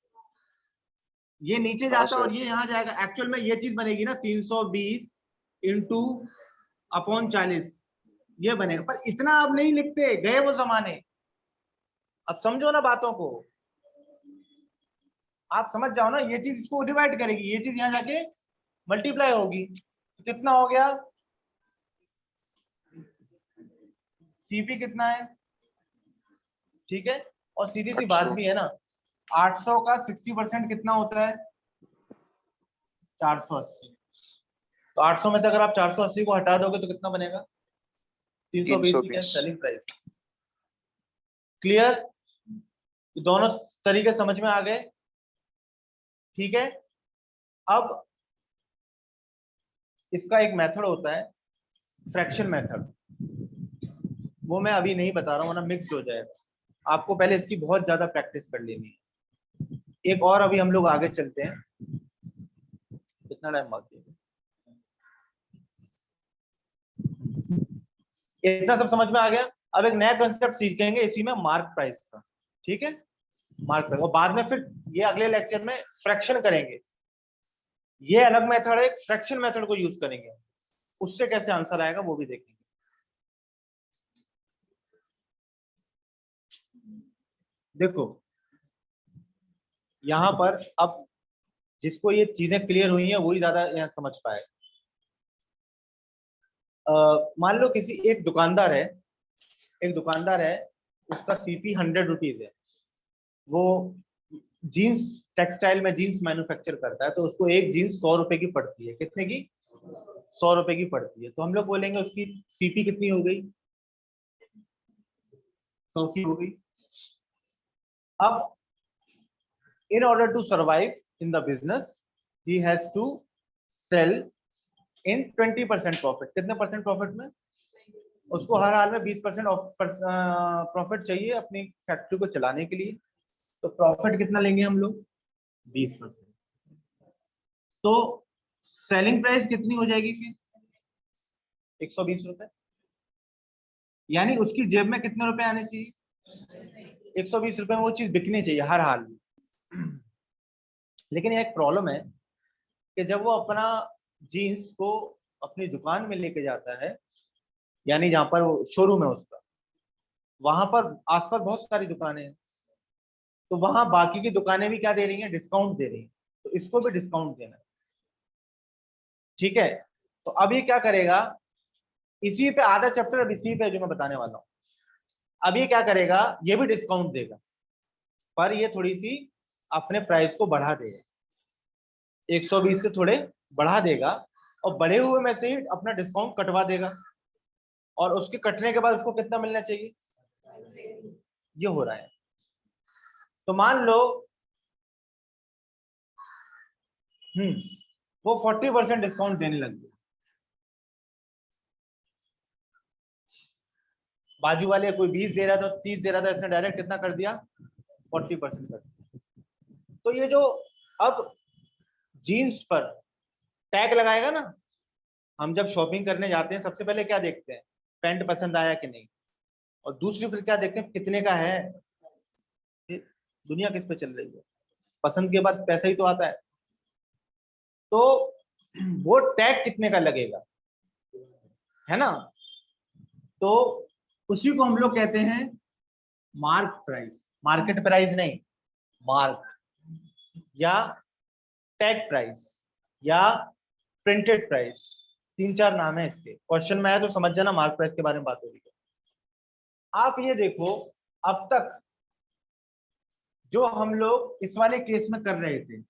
ये नीचे हाँ जाता है और सर। ये यहाँ जाएगा। एक्चुअल में ये चीज बनेगी ना 320 इंटू अपॉन 40, ये बनेगा। पर इतना अब नहीं लिखते, गए वो जमाने। अब समझो ना बातों को, आप समझ जाओ ना। ये चीज इसको डिवाइड करेगी, ये चीज यहाँ जाके मल्टीप्लाई होगी, तो कितना हो गया? सीपी कितना है? ठीक है, और सीधी सी बात 800। भी है ना, 800 का 60% कितना होता है? 480। तो 800 में से अगर आप 480 को हटा दोगे तो कितना बनेगा? 320 की 320। Selling price. क्लियर? दोनों तरीके समझ में आ गए? ठीक है, अब इसका एक मेथड होता है फ्रैक्शन मेथड, वो मैं अभी नहीं बता रहा हूँ ना, मिक्स हो जाएगा। आपको पहले इसकी बहुत ज्यादा प्रैक्टिस कर लेनी है। एक और अभी हम लोग आगे चलते हैं। कितना टाइम बाकी है? इतना सब समझ में आ गया। अब एक नया कंसेप्ट सीखेंगे इसी में, मार्क प्राइस का। ठीक है, मार्क प्राइस, और बाद में फिर ये अगले लेक्चर में फ्रैक्शन करेंगे। ये अलग मेथड है, फ्रैक्शन मेथड को यूज करेंगे, उससे कैसे आंसर आएगा वो भी देखेंगे। देखो यहां पर अब जिसको ये चीजें क्लियर हुई हैं वही ज्यादा यहाँ समझ पाए। मान लो किसी एक दुकानदार है, उसका सीपी 100 रुपीज है। वो जीन्स टेक्सटाइल में जीन्स मैन्युफैक्चर करता है, तो उसको एक जीन्स 100 रुपए की पड़ती है। कितने की? 100 रुपए की पड़ती है। तो हम लोग बोलेंगे उसकी सीपी कितनी हो गई? 100 की हो गई। अब in order to survive in the business he has to sell in 20% profit। कितने परसेंट प्रॉफिट में? उसको हर हाल में 20% प्रॉफिट चाहिए अपनी फैक्ट्री को चलाने के लिए। तो प्रॉफिट कितना लेंगे हम लोग? 20%। तो सेलिंग प्राइस कितनी हो जाएगी फिर? 120 रुपए। यानी उसकी जेब में कितने रुपए आने चाहिए? 120 रुपए में वो चीज बिकनी चाहिए हर हाल में। लेकिन एक प्रॉब्लम है कि जब वो अपना जीन्स को अपनी दुकान में लेके जाता है, यानी जहां पर वो शोरूम है उसका, वहां पर आसपास बहुत सारी दुकानें हैं, तो वहां बाकी की दुकानें भी क्या दे रही हैं? डिस्काउंट दे रही हैं। तो इसको भी डिस्काउंट देना है। ठीक है, तो अब ये क्या करेगा? इसी पे आधा चैप्टर अब इसी पे जो मैं बताने वाला हूँ। अब ये क्या करेगा? ये भी डिस्काउंट देगा, पर ये थोड़ी सी अपने प्राइस को बढ़ा देगा। 120 से थोड़े बढ़ा देगा और बढ़े हुए में से ही अपना डिस्काउंट कटवा देगा, और उसके कटने के बाद उसको कितना मिलना चाहिए, ये हो रहा है। तो मान लो वो 40% डिस्काउंट देने लग गया, बाजू वाले कोई 20 दे रहा था, 30 दे रहा था, इसने डायरेक्ट कितना कर दिया, 40% कर दिया। तो ये जो अब जीन्स पर टैग लगाएगा ना, हम जब शॉपिंग करने जाते हैं सबसे पहले क्या देखते हैं, पैंट पसंद आया कि नहीं, और दूसरी फिर क्या देखते हैं, कितने का है। दुनिया किस पे चल रही है, पसंद के बाद पैसा ही तो आता है। तो वो टैग कितने का लगेगा, है ना, तो उसी को हम लोग कहते हैं मार्क प्राइस, मार्केट प्राइस नहीं, मार्क या टैग प्राइस या प्रिंटेड प्राइस, 3-4 नाम है इसके। क्वेश्चन में आया तो समझ जाना मार्क प्राइस के बारे में बात हो रही है। आप ये देखो, अब तक जो हम लोग इस वाले केस में कर रहे थे,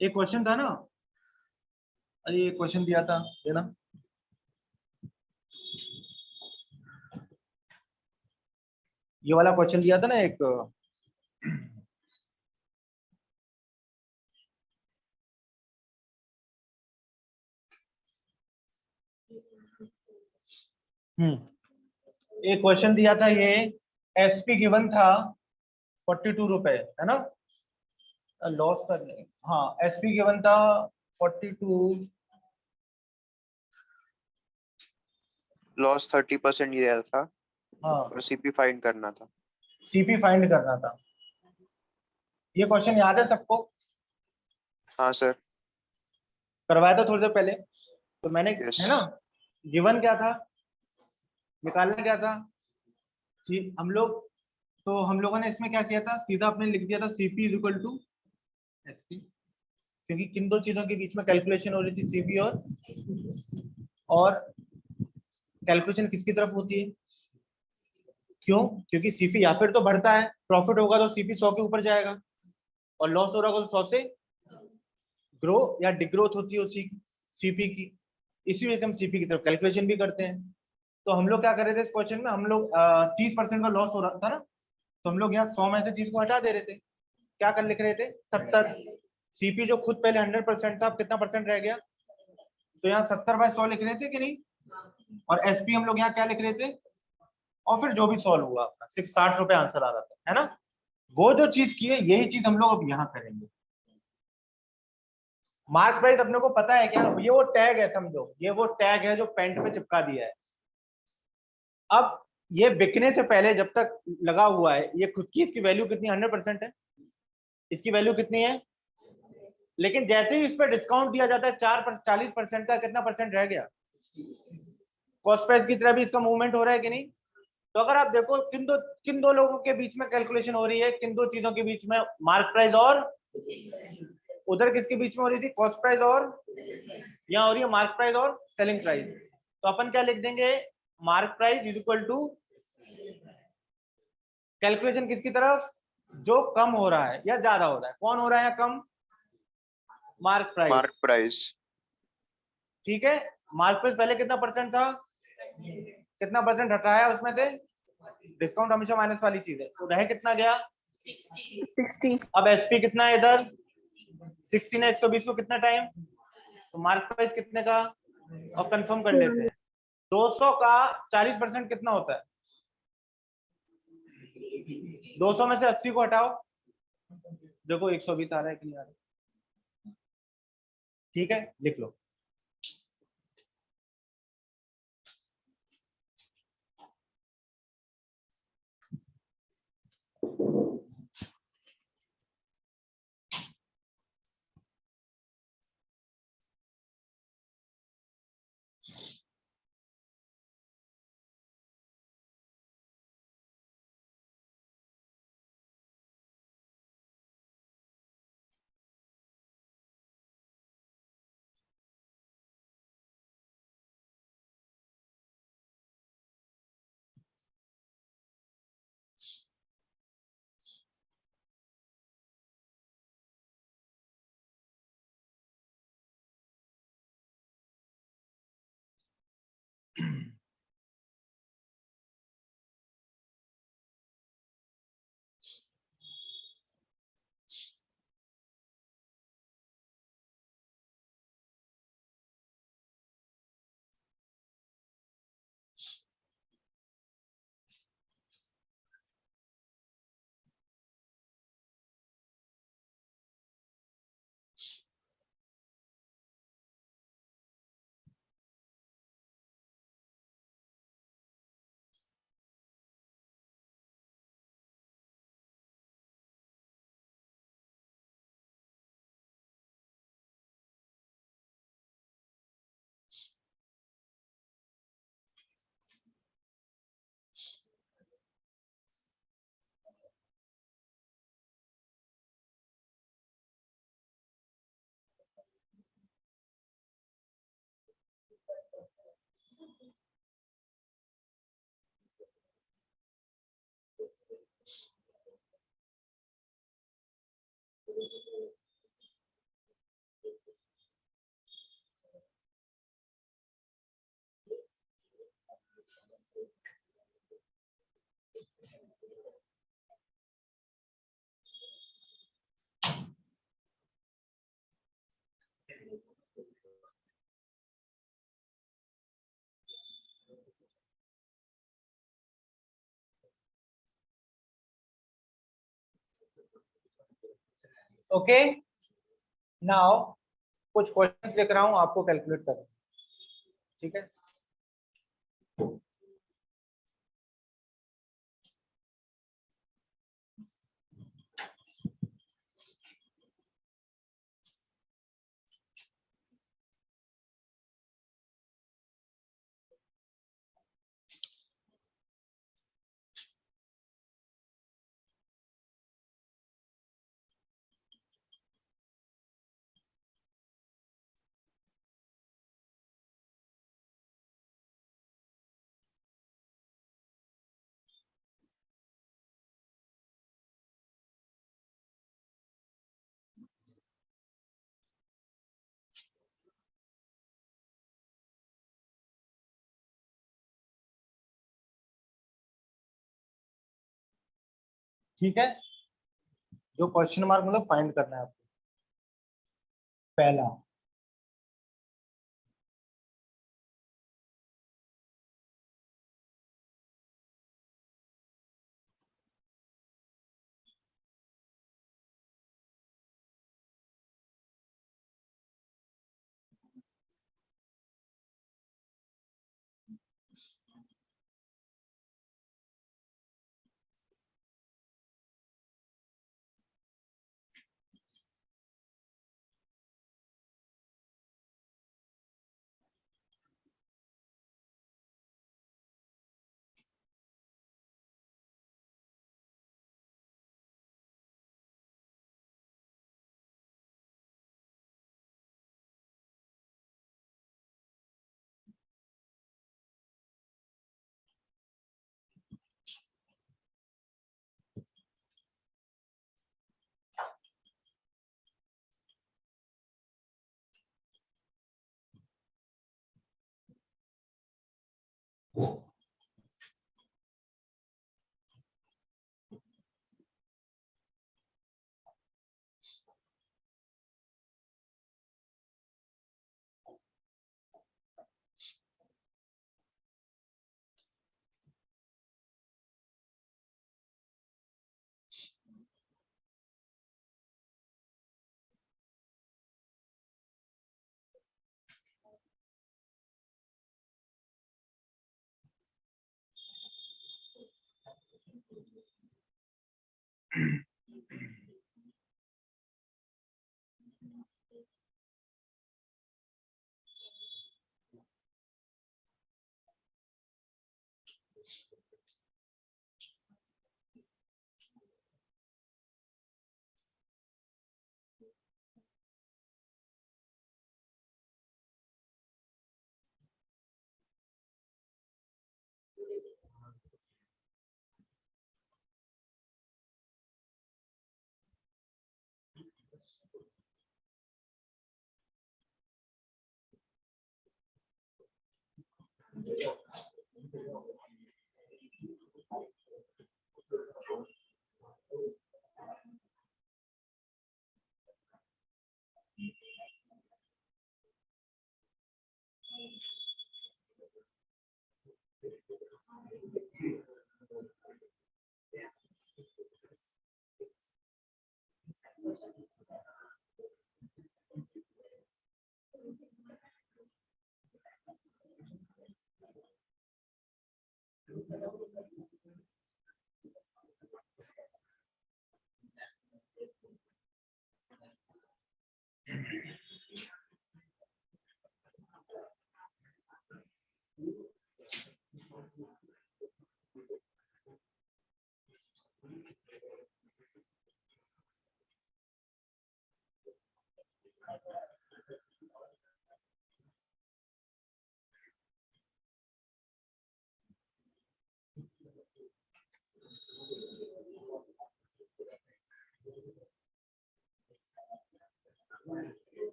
एक क्वेश्चन था ना, अरे ये क्वेश्चन दिया था देना, ये वाला क्वेश्चन दिया था ना एक, एक क्वेश्चन दिया था ये, एसपी गिवन था 42 रुपए, है ना, लॉस कर नहीं, हाँ एसपी गिवन था 42, लॉस 30% दिया था हाँ और सीपी फाइंड करना था। सीपी फाइंड करना था। ये क्वेश्चन याद है सबको, हाँ सर। करवाया था थोड़ी देर पहले, तो मैंने, यस। है ना, गिवन क्या था, निकालना क्या था, ठीक हम लोग, तो हम लोगों ने इसमें क्या किया था, सीधा आपने लिख दिया था CP is equal to SP, क्योंकि किन दो चीजों के बीच में कैलकुलेशन हो रही थी, सीपी और कैलकुलेशन किसकी तरफ होती है, क्यों, क्योंकि सीपी या फिर तो बढ़ता है, प्रॉफिट होगा तो सीपी 100 के ऊपर जाएगा, और लॉस हो रहा होगा तो 100 से ग्रो या डिग्रोथ होती है उसी सीपी की, इसी वजह से हम सीपी की तरफ कैलकुलेशन भी करते हैं। तो हम लोग क्या कर रहे थे इस क्वेश्चन में, हम लोग 30% का लॉस हो रहा था ना, तो हम लोग यहाँ 100 में से चीज को हटा दे रहे थे, क्या कर लिख रहे थे 70, सीपी जो खुद पहले 100% था, अब कितना परसेंट रह गया, तो यहाँ 70/100 लिख रहे थे कि नहीं, और एसपी हम लोग यहाँ क्या लिख रहे थे, और फिर जो भी सॉल्व हुआ अपना 60 रुपए आंसर आ रहा था, है ना, वो जो चीज की है यही चीज हम लोग अब यहाँ करेंगे। मार्क प्राइस अपने को पता है क्या, ये वो टैग है, समझो ये वो टैग है जो पेंट पे चिपका दिया है। अब ये बिकने से पहले जब तक लगा हुआ है, ये खुद की इसकी वैल्यू कितनी 100% है, इसकी वैल्यू कितनी है, लेकिन जैसे ही इस पर डिस्काउंट दिया जाता है 40% का, कितना परसेंट रह गया, कॉस्ट प्राइस की तरह भी इसका मूवमेंट हो रहा है कि नहीं। तो अगर आप देखो किन दो लोगों के बीच में कैलकुलेशन हो रही है, किन दो चीजों के बीच में, मार्क प्राइस और उधर किसके बीच में हो रही थी, कॉस्ट प्राइस और यहाँ हो रही है मार्क प्राइस और सेलिंग प्राइस। तो अपन क्या लिख देंगे, mark price is equal to calculation किसकी तरफ, जो कम हो रहा है या ज्यादा हो रहा है, कौन हो रहा है या कम, मार्क मार्क प्राइस, प्राइस। ठीक है। मार्क प्राइस पहले कितना परसेंट था, कितना परसेंट हटाया उसमें से, डिस्काउंट हमेशा माइनस वाली चीज है, तो रह कितना गया 60. अब एसपी कितना है इधर 16 है, 120 को कितना टाइम, तो मार्क प्राइस कितने का, और कंफर्म कर लेते हैं 200 का 40% कितना होता है, 200 में से 80 को हटाओ, देखो 120 आ रहा है कि नहीं आ रहा, ठीक है लिख लो। ओके, नाउ कुछ क्वेश्चंस लिख रहा हूं, आपको कैलकुलेट करना, ठीक है। ठीक है, जो क्वेश्चन मार्क मतलब फाइंड करना है आपको। पहला,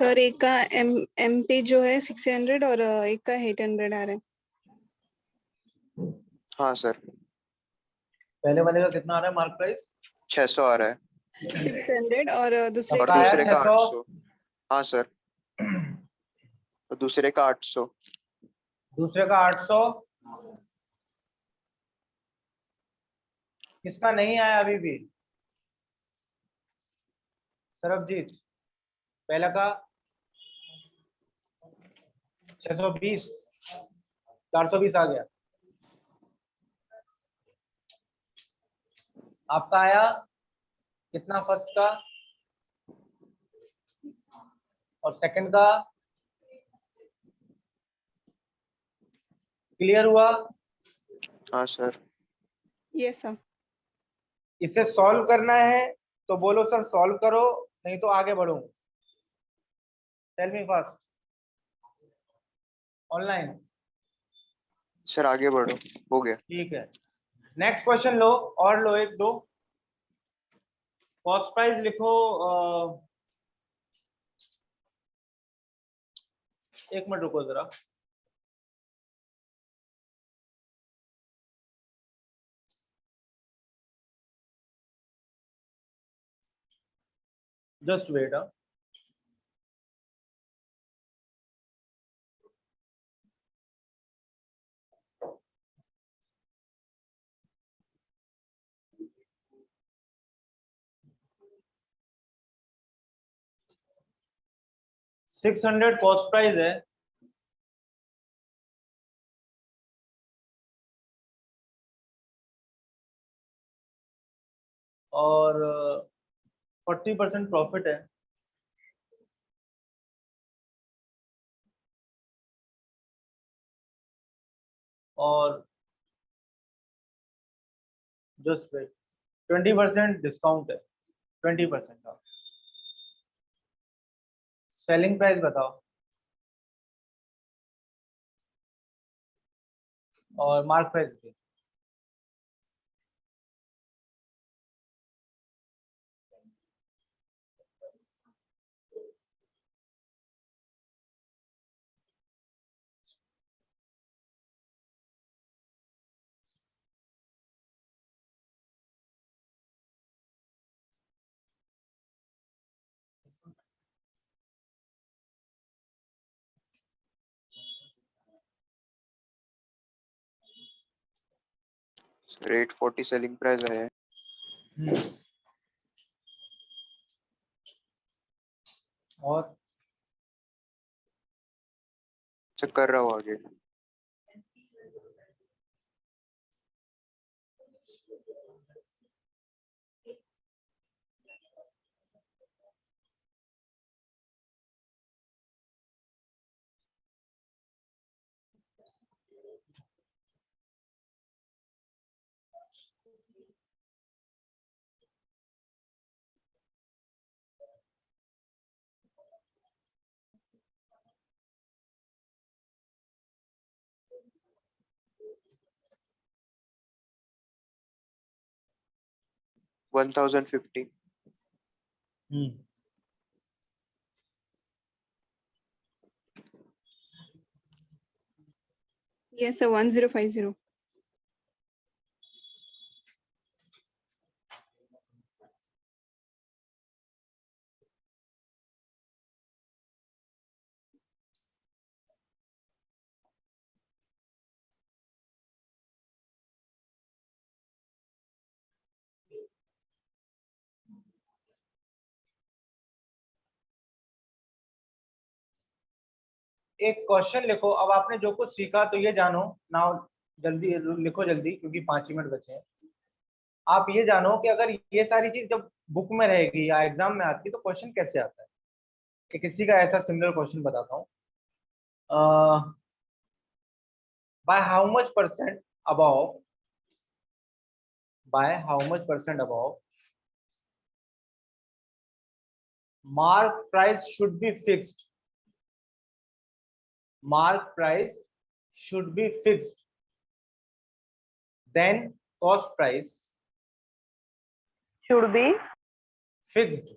सर एक का एम पे जो है 600 और एक का 800 आ रहा है। हाँ सर, पहले वाले का कितना आ रहा है मार्क प्राइस? 600 आ रहा है। 600 और दूसरे और सबका आया दूसरे का 600। 800। हाँ सर, और दूसरे का 800। दूसरे का 800। किसका नहीं आया अभी भी? सरबजीत, पहला का 620, 420 आ गया। आपका आया कितना फर्स्ट का और सेकंड का? क्लियर हुआ? हाँ सर। Yes sir. इसे सॉल्व करना है तो बोलो सर सॉल्व करो, नहीं तो आगे बढ़ो। Tell me fast. Online? Sir आगे बढ़ो, हो गया। ठीक है, नेक्स्ट क्वेश्चन लो, और लो एक दो। कॉस्ट प्राइस लिखो। एक मिनट रुको जरा। Just wait. 600 कॉस्ट प्राइस है और 40% प्रॉफिट है। और जस्ट वेट, 20% डिस्काउंट है, 20% का। सेलिंग प्राइस बताओ और मार्क प्राइस भी। सर 840 सेलिंग प्राइस है। और चेक कर रहा हूँ आगे। $1050। Yes sir 1050। एक क्वेश्चन लिखो। अब आपने जो कुछ सीखा तो ये जानो नाउ, जल्दी लिखो जल्दी क्योंकि 5 ही मिनट बचे हैं। आप ये जानो कि अगर ये सारी चीज जब बुक में रहेगी या एग्जाम में आती है तो क्वेश्चन कैसे आता है। कि किसी का ऐसा सिमिलर क्वेश्चन बताता हूँ। By how much percent above, by how much percent above mark price should be fixed, mark price should be fixed, then cost price should be fixed,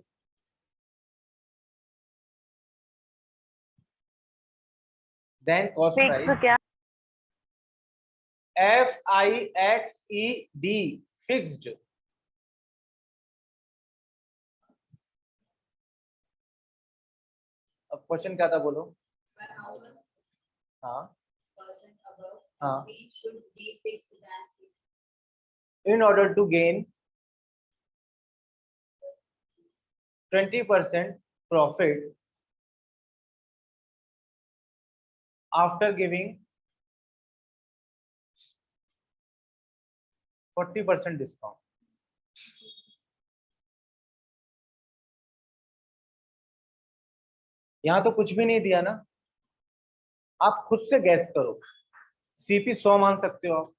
then cost fixed price क्या? FIXED, fixed, अब question क्या था बोलो। हाँ हाँ, in order to gain 20% profit after giving 40% discount. यहां तो कुछ भी नहीं दिया ना, आप खुद से गैस करो। सीपी 100 मान सकते हो आप,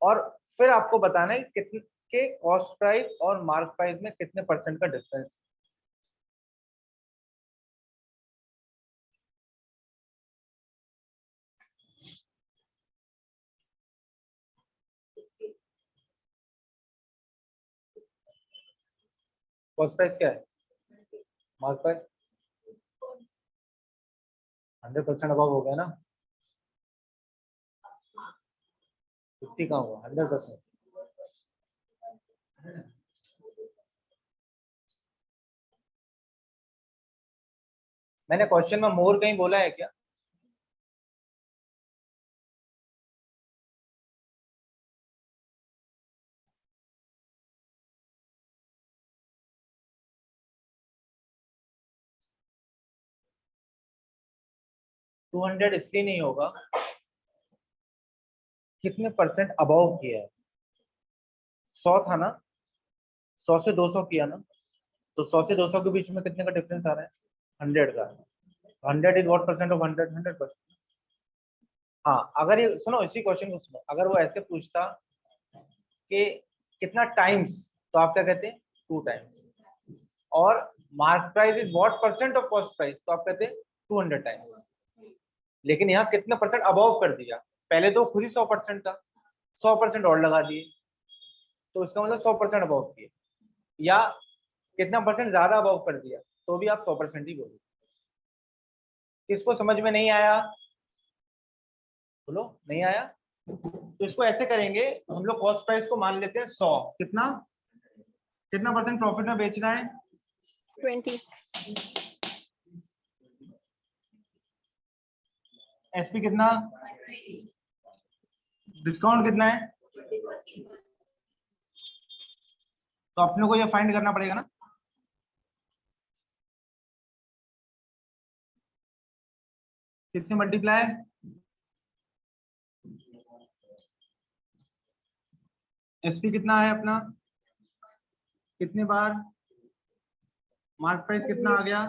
और फिर आपको बताना है कितने के कॉस्ट प्राइस और मार्क प्राइस में कितने परसेंट का डिफरेंस। कॉस्ट प्राइस क्या है, मार्क प्राइस 100% अबव हो गया ना, 50 का हुआ 100%। मैंने क्वेश्चन में मोर कहीं बोला है क्या? टू 200 इसलिए नहीं होगा, कितने परसेंट अबव किया है। 100 था ना, 100 से 200 किया ना, तो 100 से 200 के बीच में कितने का डिफरेंस आ रहा है, 100 का। 100 इज व्हाट परसेंट ऑफ 100? 100%। हाँ, अगर ये सुनो, इसी क्वेश्चन को सुनो, अगर वो ऐसे पूछता कि कितना टाइम्स, तो आप क्या कहते, 2 टाइम्स। और mark price is what percent of cost price, तो आप कहते 200 टाइम्स। लेकिन यहाँ कितने परसेंट अबव कर दिया, पहले तो खुद ही 100% था, 100% और लगा दिए, तो इसका मतलब 100% अबव किए। या कितना परसेंट ज्यादा अबव कर दिया, तो भी आप 100% ही बोलो। किसको समझ में नहीं आया बोलो, नहीं आया? तो इसको ऐसे करेंगे, हम लोग कॉस्ट प्राइस को मान लेते हैं 100, कितना कितना परसेंट प्रॉफिट में बेचना है, 20। एसपी कितना, डिस्काउंट कितना है, तो अपने को ये फाइंड करना पड़ेगा ना। किससे मल्टीप्लाई, एसपी कितना है अपना, कितने बार, मार्क प्राइस कितना आ गया,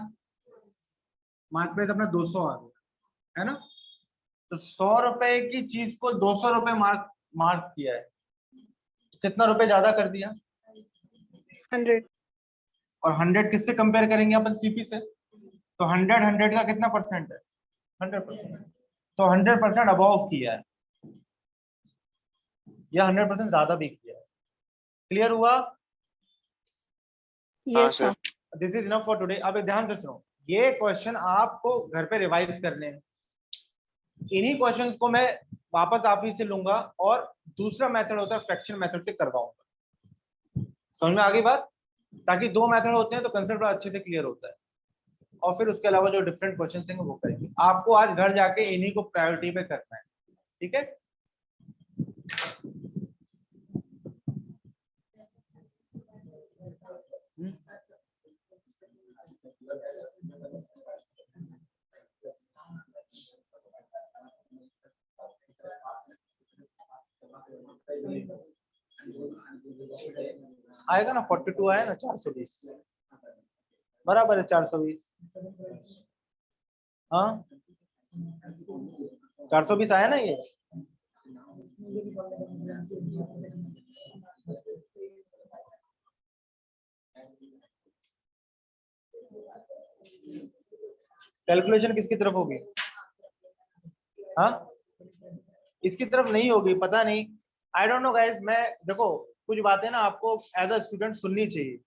मार्क प्राइस अपना 200 आ गया, है ना। तो 100 रुपए की चीज को 200 रुपए मार्क किया है, तो कितना रुपए ज्यादा कर दिया, 100। और 100 किससे कंपेयर करेंगे अपन, सीपी से। तो 100 का कितना परसेंट है, 100%। तो 100% अबव किया है, या 100% ज्यादा भी किया है। क्लियर हुआ? Yes sir. This is enough for today. अब ध्यान से सुनो, ये क्वेश्चन आपको घर पे रिवाइज करने हैं। इन्हीं क्वेश्चंस को मैं वापस आप ही से लूंगा, और दूसरा मेथड होता है फ्रैक्शन मेथड से करवाऊंगा। समझ में आ गई बात? ताकि 2 मेथड होते हैं तो कंसेप्ट अच्छे से क्लियर होता है, और फिर उसके अलावा जो डिफरेंट क्वेश्चन हैं वो करेंगे। आपको आज घर जाके इन्हीं को प्रायोरिटी पे करना है, ठीक है? आएगा ना, 42 आया ना, 420 बराबर है 420। हाँ 420 आया ना ये। कैलकुलेशन किसकी तरफ होगी? हाँ, इसकी तरफ नहीं होगी, पता नहीं, आई डोंट नो गाइस। मैं देखो, कुछ बातें ना आपको एज अ स्टूडेंट सुननी चाहिए,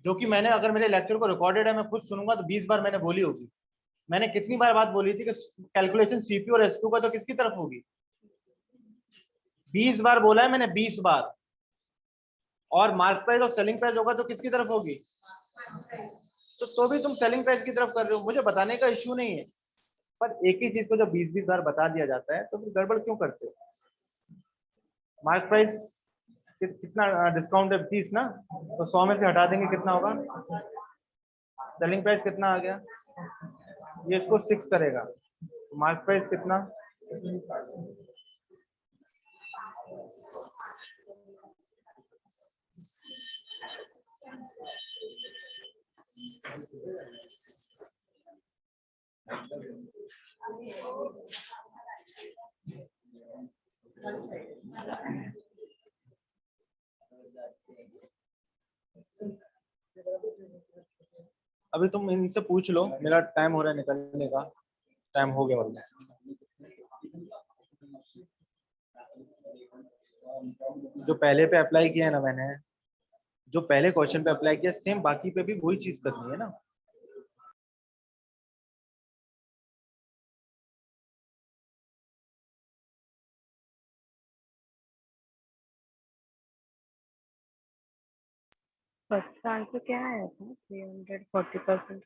जो कि मैंने, अगर मेरे लेक्चर को रिकॉर्डेड है, मैं खुद सुनूंगा तो 20 बार मैंने बोली होगी। मैंने कितनी बार बात बोली थी कि कैलकुलेशन सीपी और एसपी का तो किसकी तरफ होगी, 20 बार बोला है मैंने, 20 बार। और मार्क प्राइस और सेलिंग प्राइस होगा तो किसकी तरफ होगी, तो भी तुम सेलिंग प्राइस की तरफ कर रहे हो, मुझे बताने का इश्यू नहीं है, पर एक ही चीज को जब 20-20 बार बता दिया जाता है तो फिर गड़बड़ क्यों करते हो? मार्क प्राइस कितना डिस्काउंट है? 30 ना, तो 100 में से हटा देंगे कितना होगा? सेलिंग प्राइस कितना आ गया? ये इसको 6 करेगा, मार्क प्राइस कितना? अभी तुम इनसे पूछ लो, मेरा टाइम हो रहा है निकलने का, टाइम हो गया वाला। जो पहले पे अप्लाई किया है ना मैंने, जो पहले क्वेश्चन पे अप्लाई किया सेम बाकी पे भी वही चीज करनी है ना। फर्स्ट का आंसर क्या आया था? 340%